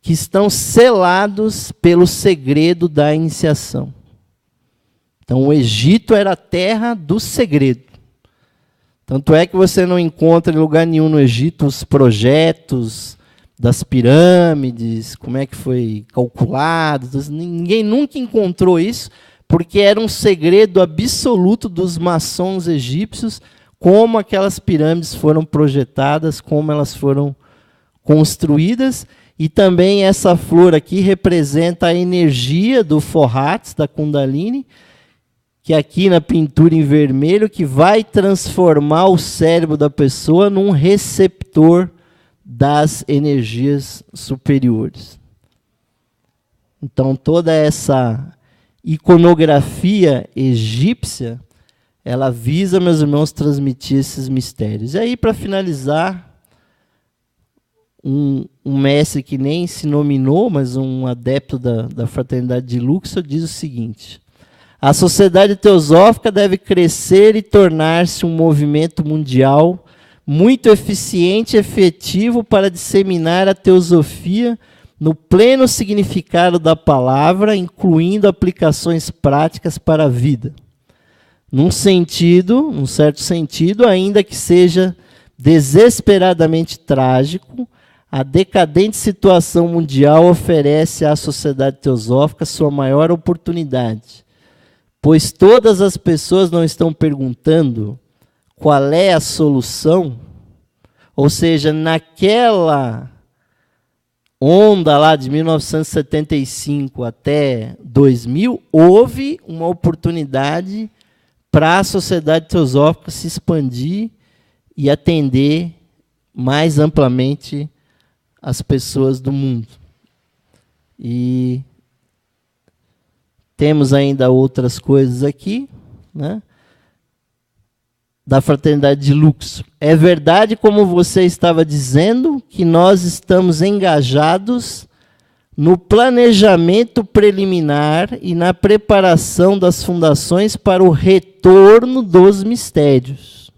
que estão selados pelo segredo da iniciação. Então, o Egito era a terra do segredo. Tanto é que você não encontra em lugar nenhum no Egito os projetos das pirâmides, como é que foi calculado. Ninguém nunca encontrou isso, porque era um segredo absoluto dos maçons egípcios, como aquelas pirâmides foram projetadas, como elas foram construídas. E também essa flor aqui representa a energia do Forrats, da Kundalini, que aqui na pintura em vermelho, que vai transformar o cérebro da pessoa num receptor das energias superiores. Então, toda essa iconografia egípcia, ela visa, meus irmãos, transmitir esses mistérios. E aí, para finalizar, um mestre que nem se nominou, mas um adepto da fraternidade de Luxor, diz o seguinte: a sociedade teosófica deve crescer e tornar-se um movimento mundial muito eficiente e efetivo para disseminar a teosofia no pleno significado da palavra, incluindo aplicações práticas para a vida. Num certo sentido, ainda que seja desesperadamente trágico, a decadente situação mundial oferece à sociedade teosófica sua maior oportunidade, pois todas as pessoas não estão perguntando qual é a solução, ou seja, naquela onda lá de 1975 até 2000, houve uma oportunidade para a sociedade teosófica se expandir e atender mais amplamente as pessoas do mundo. E temos ainda outras coisas aqui, né? Da fraternidade de Luxor. É verdade, como você estava dizendo, que nós estamos engajados no planejamento preliminar e na preparação das fundações para o retorno dos mistérios.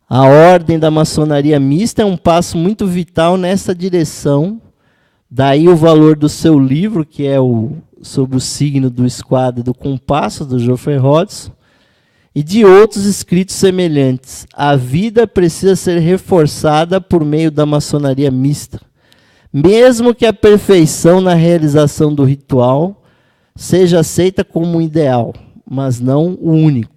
A ordem da maçonaria mista é um passo muito vital nessa direção. Daí o valor do seu livro, que é sobre o signo do esquadro e do compasso, do Geoffrey Hodgson, e de outros escritos semelhantes. A vida precisa ser reforçada por meio da maçonaria mista, mesmo que a perfeição na realização do ritual seja aceita como um ideal, mas não o único.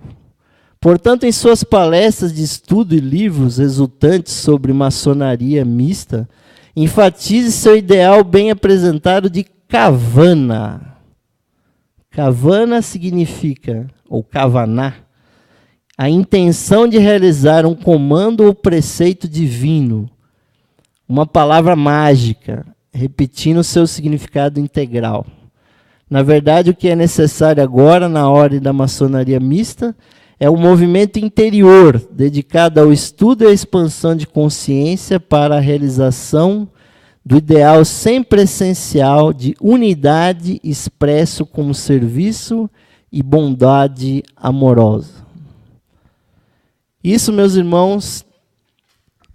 Portanto, em suas palestras de estudo e livros resultantes sobre maçonaria mista, enfatize seu ideal bem apresentado de Kavana. Kavana significa, ou Kavaná, a intenção de realizar um comando ou preceito divino, uma palavra mágica, repetindo seu significado integral. Na verdade, o que é necessário agora, na ordem da maçonaria mista, é um movimento interior, dedicado ao estudo e à expansão de consciência para a realização do ideal sempre essencial de unidade expresso como serviço e bondade amorosa. Isso, meus irmãos,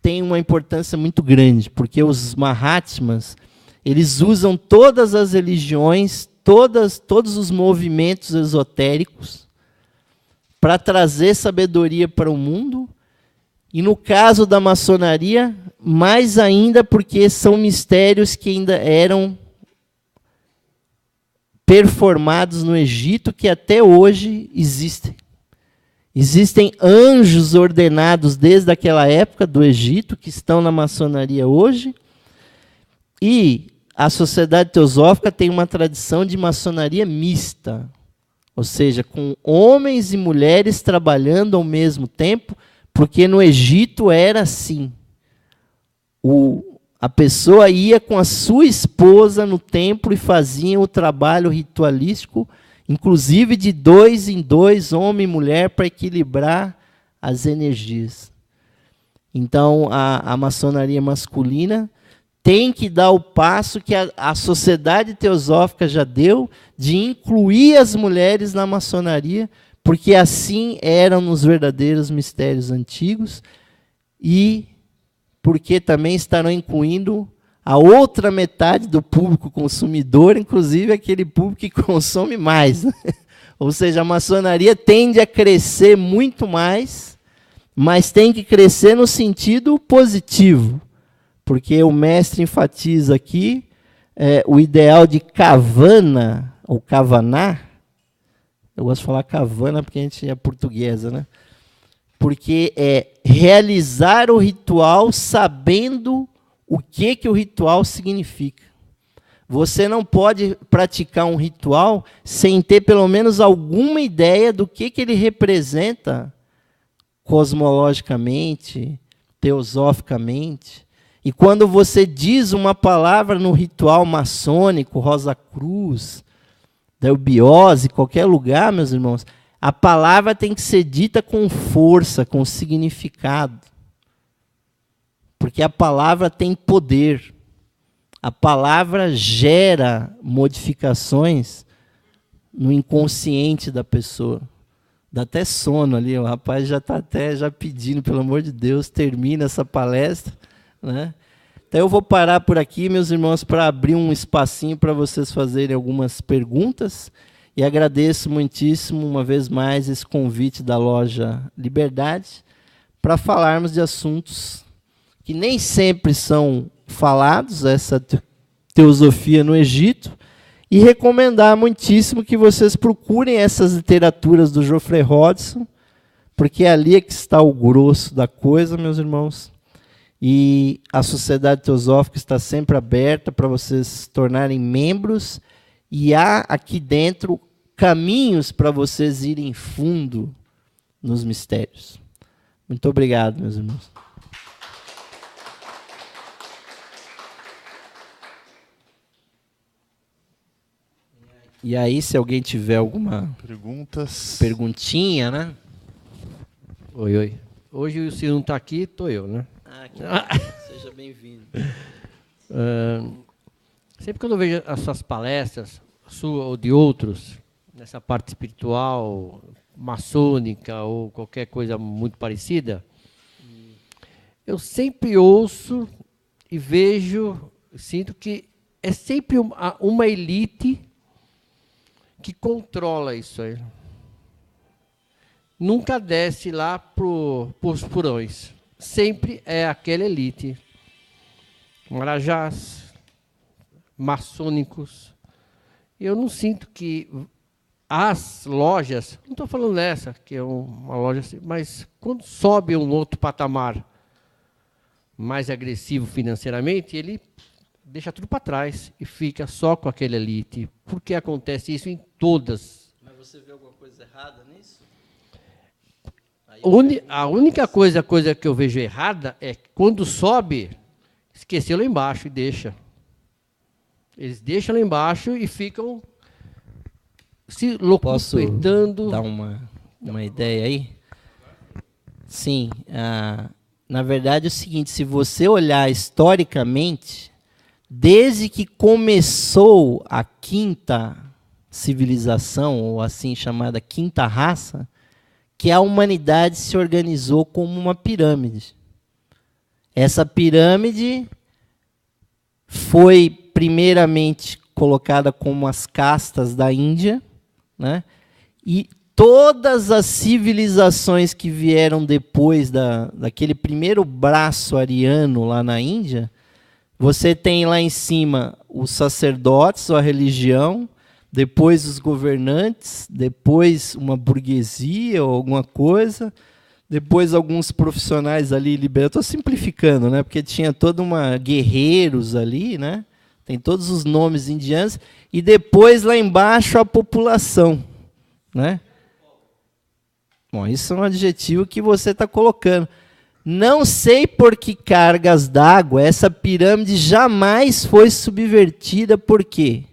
tem uma importância muito grande, porque os Mahatmas, eles usam todas as religiões, todos os movimentos esotéricos, para trazer sabedoria para o mundo, e no caso da maçonaria, mais ainda porque são mistérios que ainda eram performados no Egito que até hoje existem. Existem anjos ordenados desde aquela época do Egito, que estão na maçonaria hoje, e a Sociedade Teosófica tem uma tradição de maçonaria mista, ou seja, com homens e mulheres trabalhando ao mesmo tempo, porque no Egito era assim. A pessoa ia com a sua esposa no templo e fazia o trabalho ritualístico, inclusive de 2 em 2, homem e mulher, para equilibrar as energias. Então, a maçonaria masculina tem que dar o passo que a Sociedade Teosófica já deu, de incluir as mulheres na maçonaria, porque assim eram nos verdadeiros mistérios antigos, e porque também estarão incluindo a outra metade do público consumidor, inclusive aquele público que consome mais. Ou seja, a maçonaria tende a crescer muito mais, mas tem que crescer no sentido positivo, porque o mestre enfatiza aqui o ideal de kavana, ou kavaná. Eu gosto de falar kavana porque a gente é portuguesa, né? Porque é realizar o ritual sabendo o que o ritual significa. Você não pode praticar um ritual sem ter pelo menos alguma ideia do que ele representa cosmologicamente, teosoficamente. E quando você diz uma palavra no ritual maçônico, Rosa Cruz, da eubiose, qualquer lugar, meus irmãos, a palavra tem que ser dita com força, com significado. Porque a palavra tem poder. A palavra gera modificações no inconsciente da pessoa. Dá até sono ali, o rapaz já está até já pedindo, pelo amor de Deus, termina essa palestra, né? Então eu vou parar por aqui, meus irmãos, para abrir um espacinho para vocês fazerem algumas perguntas. E agradeço muitíssimo, uma vez mais, esse convite da Loja Liberdade para falarmos de assuntos que nem sempre são falados, essa teosofia no Egito, e recomendar muitíssimo que vocês procurem essas literaturas do Geoffrey Hodgson, porque ali é que está o grosso da coisa, meus irmãos. E a Sociedade Teosófica está sempre aberta para vocês se tornarem membros, e há aqui dentro caminhos para vocês irem fundo nos mistérios. Muito obrigado, meus irmãos. E aí, se alguém tiver alguma perguntinha, né? Oi. Hoje o Ciro não está aqui, estou eu, né? Seja bem-vindo. Sempre quando eu vejo as suas palestras, sua ou de outros, nessa parte espiritual, maçônica ou qualquer coisa muito parecida, eu sempre ouço e vejo, sinto que é sempre uma elite que controla isso aí. Nunca desce lá para os porões. Sempre é aquela elite. Marajás, maçônicos. Eu não sinto que as lojas, não estou falando nessa, que é uma loja assim, mas quando sobe um outro patamar mais agressivo financeiramente, ele deixa tudo para trás e fica só com aquela elite. Por que acontece isso em todas? Mas você vê alguma coisa errada nisso? A única coisa que eu vejo errada é que quando sobe, esqueceu lá embaixo e deixa. Eles deixam lá embaixo e ficam se locupeitando. Posso dar uma ideia aí? Sim. Na verdade é o seguinte, se você olhar historicamente, desde que começou a quinta civilização, ou assim chamada quinta raça, que a humanidade se organizou como uma pirâmide. Essa pirâmide foi primeiramente colocada como as castas da Índia, né? E todas as civilizações que vieram depois daquele primeiro braço ariano lá na Índia, você tem lá em cima os sacerdotes, ou a religião, depois os governantes, depois uma burguesia ou alguma coisa, depois alguns profissionais ali liberais. Estou simplificando, né? Porque tinha toda uma guerreiros ali, né? Tem todos os nomes indianos, e depois lá embaixo a população, né? Bom, isso é um adjetivo que você está colocando. Não sei por que cargas d'água essa pirâmide jamais foi subvertida, por quê?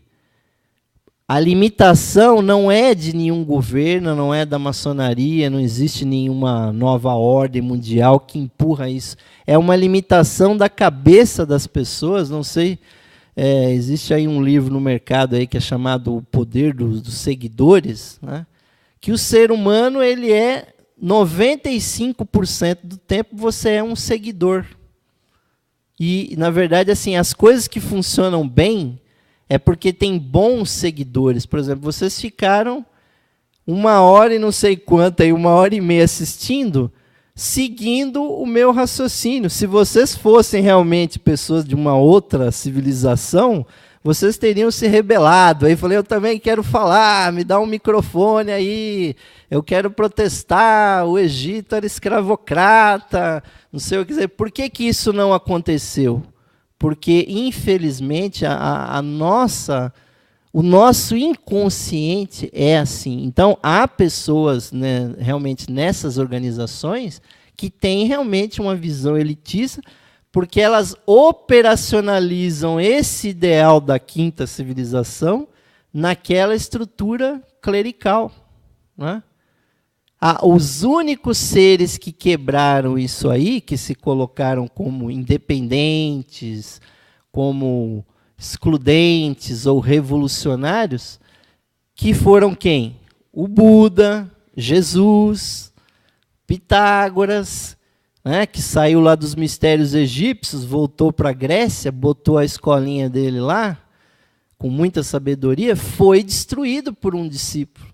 A limitação não é de nenhum governo, não é da maçonaria, não existe nenhuma nova ordem mundial que empurra isso. É uma limitação da cabeça das pessoas, não sei, existe aí um livro no mercado aí que é chamado O Poder dos Seguidores, né? Que o ser humano, ele é 95% do tempo você é um seguidor. E, na verdade, assim, as coisas que funcionam bem é porque tem bons seguidores. Por exemplo, vocês ficaram 1 hora e não sei quanto, aí 1 hora e meia assistindo, seguindo o meu raciocínio. Se vocês fossem realmente pessoas de uma outra civilização, vocês teriam se rebelado. Aí falei, eu também quero falar, me dá um microfone aí, eu quero protestar, o Egito era escravocrata, não sei o que dizer. Por que isso não aconteceu? Porque, infelizmente, o nosso inconsciente é assim. Então, há pessoas, né, realmente nessas organizações que têm realmente uma visão elitista, porque elas operacionalizam esse ideal da quinta civilização naquela estrutura clerical, né? Os únicos seres que quebraram isso aí, que se colocaram como independentes, como excludentes ou revolucionários, que foram quem? O Buda, Jesus, Pitágoras, né, que saiu lá dos mistérios egípcios, voltou para a Grécia, botou a escolinha dele lá, com muita sabedoria, foi destruído por um discípulo.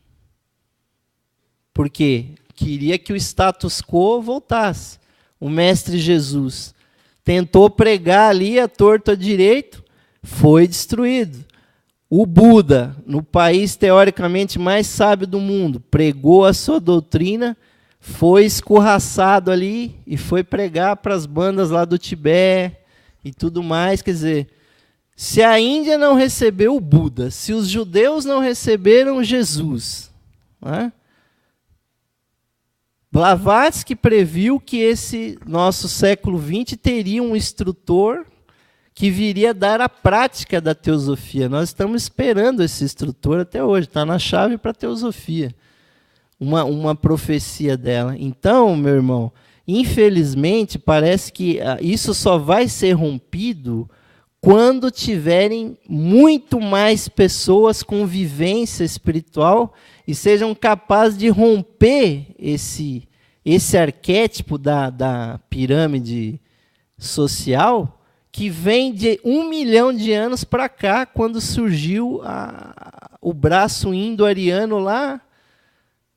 Por quê? Queria que o status quo voltasse. O mestre Jesus tentou pregar ali a torto à direito, foi destruído. O Buda, no país teoricamente mais sábio do mundo, pregou a sua doutrina, foi escorraçado ali e foi pregar para as bandas lá do Tibete e tudo mais. Quer dizer, se a Índia não recebeu o Buda, se os judeus não receberam Jesus, né? Blavatsky previu que esse nosso século XX teria um instrutor que viria dar a prática da teosofia. Nós estamos esperando esse instrutor até hoje, está na chave para a teosofia. Uma profecia dela. Então, meu irmão, infelizmente, parece que isso só vai ser rompido quando tiverem muito mais pessoas com vivência espiritual e sejam capazes de romper esse arquétipo da pirâmide social que vem de 1 milhão de anos para cá, quando surgiu o braço indo-ariano lá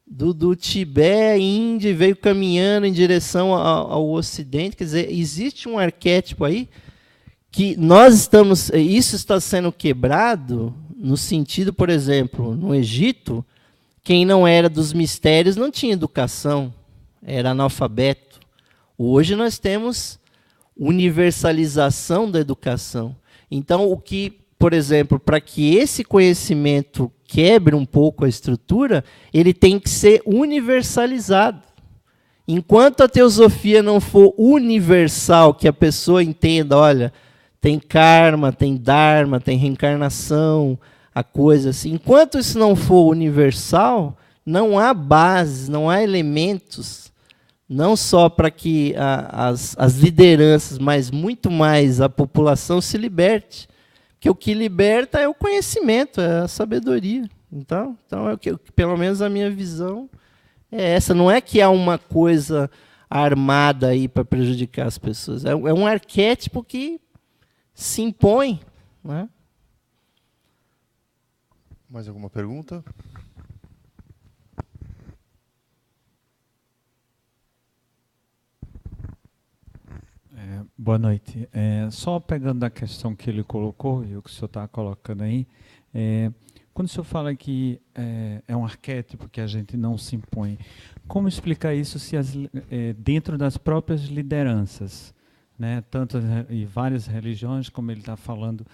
do Tibete, Índia, e veio caminhando em direção ao Ocidente. Quer dizer, existe um arquétipo aí que isso está sendo quebrado no sentido, por exemplo, no Egito, quem não era dos mistérios não tinha educação, era analfabeto. Hoje nós temos universalização da educação. Então, por exemplo, para que esse conhecimento quebre um pouco a estrutura, ele tem que ser universalizado. Enquanto a teosofia não for universal, que a pessoa entenda, olha, tem karma, tem dharma, tem reencarnação, a coisa assim. Enquanto isso não for universal, não há bases, não há elementos, não só para que as lideranças, mas muito mais a população se liberte. Porque o que liberta é o conhecimento, é a sabedoria. Então pelo menos a minha visão é essa. Não é que há uma coisa armada aí para prejudicar as pessoas. É um arquétipo que se impõe, né? Mais alguma pergunta? Boa noite. Só pegando a questão que ele colocou e o que o senhor está colocando aí, Quando o senhor fala que é um arquétipo que a gente não se impõe, como explicar isso se dentro das próprias lideranças, né, tanto em várias religiões, como ele está falando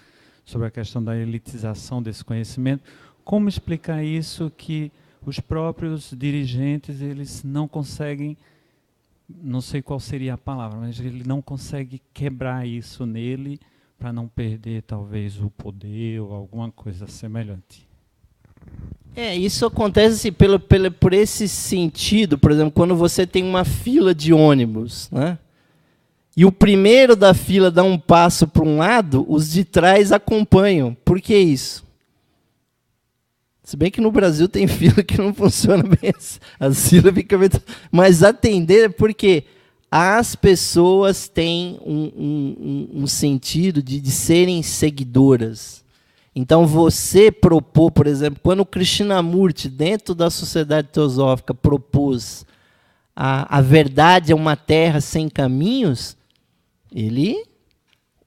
sobre a questão da elitização desse conhecimento, como explicar isso que os próprios dirigentes eles não conseguem, não sei qual seria a palavra, mas ele não consegue quebrar isso nele para não perder talvez o poder ou alguma coisa semelhante? Isso acontece assim, por esse sentido, por exemplo, quando você tem uma fila de ônibus, né? E o primeiro da fila dá um passo para um lado, os de trás acompanham. Por que isso? Se bem que no Brasil tem fila que não funciona bem, as filas ficam... Mas atender é porque as pessoas têm um sentido de serem seguidoras. Então, você propor, por exemplo, quando o Krishnamurti, dentro da Sociedade Teosófica, propôs a verdade é uma terra sem caminhos, ele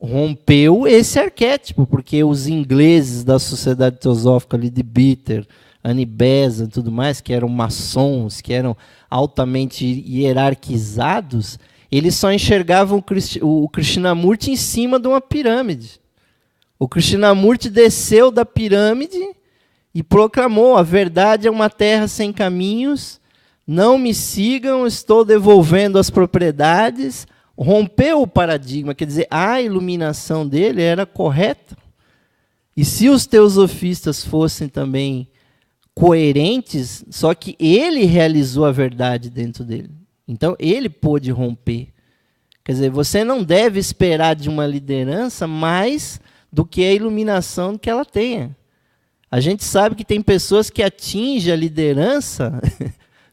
rompeu esse arquétipo, porque os ingleses da Sociedade Teosófica, ali de Bitter, Annie Besant e tudo mais, que eram maçons, que eram altamente hierarquizados, eles só enxergavam o Krishnamurti em cima de uma pirâmide. O Krishnamurti desceu da pirâmide e proclamou: a verdade é uma terra sem caminhos, não me sigam, estou devolvendo as propriedades. Rompeu o paradigma, quer dizer, a iluminação dele era correta. E se os teosofistas fossem também coerentes, só que ele realizou a verdade dentro dele. Então, ele pôde romper. Quer dizer, você não deve esperar de uma liderança mais do que a iluminação que ela tenha. A gente sabe que tem pessoas que atingem a liderança,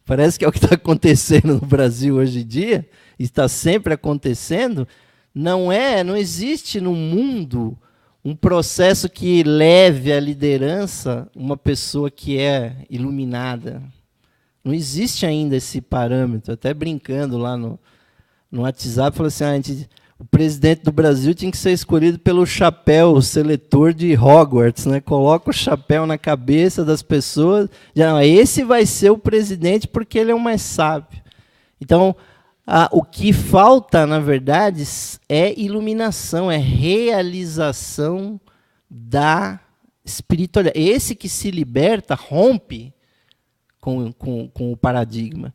parece que é o que está acontecendo no Brasil hoje em dia, está sempre acontecendo, não existe no mundo um processo que leve à liderança uma pessoa que é iluminada. Não existe ainda esse parâmetro. Até brincando lá no WhatsApp, falou assim, o presidente do Brasil tinha que ser escolhido pelo chapéu seletor de Hogwarts, né? Coloca o chapéu na cabeça das pessoas, esse vai ser o presidente porque ele é o mais sábio. Então, o que falta, na verdade, é iluminação, é realização da espiritualidade. Esse que se liberta rompe com o paradigma.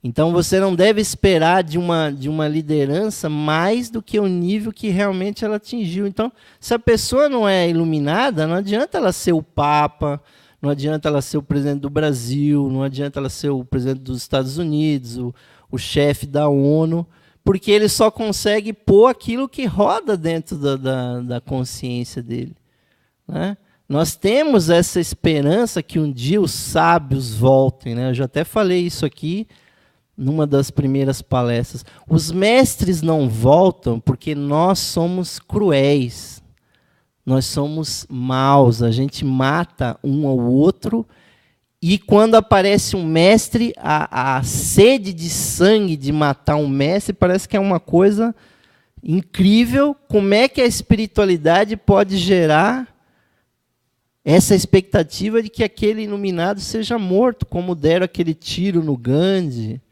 Então, você não deve esperar de uma liderança mais do que o nível que realmente ela atingiu. Então, se a pessoa não é iluminada, não adianta ela ser o Papa, não adianta ela ser o presidente do Brasil, não adianta ela ser o presidente dos Estados Unidos, o chefe da ONU, porque ele só consegue pôr aquilo que roda dentro da consciência dele, né? Nós temos essa esperança que um dia os sábios voltem, né? Eu já até falei isso aqui numa das primeiras palestras. Os mestres não voltam porque nós somos cruéis, nós somos maus, a gente mata um ao outro. E quando aparece um mestre, a sede de sangue de matar um mestre parece que é uma coisa incrível. Como é que a espiritualidade pode gerar essa expectativa de que aquele iluminado seja morto, como deram aquele tiro no Gandhi,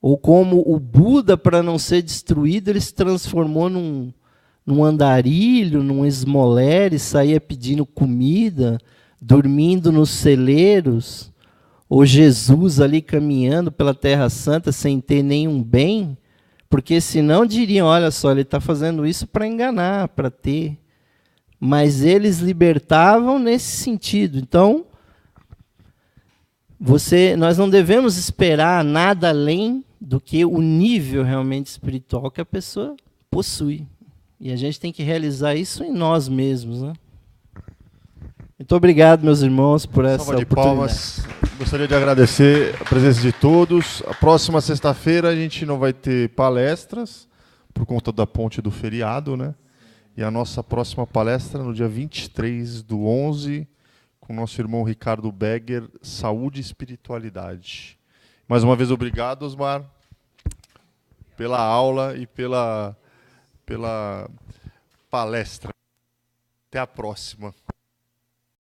ou como o Buda, para não ser destruído, ele se transformou num andarilho, num esmolere, saía pedindo comida, dormindo nos celeiros, ou Jesus ali caminhando pela Terra Santa sem ter nenhum bem, porque senão diriam, olha só, ele está fazendo isso para enganar, para ter. Mas eles libertavam nesse sentido. Então, nós não devemos esperar nada além do que o nível realmente espiritual que a pessoa possui. E a gente tem que realizar isso em nós mesmos, né? Muito obrigado, meus irmãos, por essa Salva de oportunidade. palmas. Gostaria de agradecer a presença de todos. A próxima sexta-feira a gente não vai ter palestras, por conta da ponte do feriado, né? E a nossa próxima palestra no dia 23/11, com o nosso irmão Ricardo Begger, Saúde e Espiritualidade. Mais uma vez, obrigado, Osmar, pela aula e pela palestra. Até a próxima.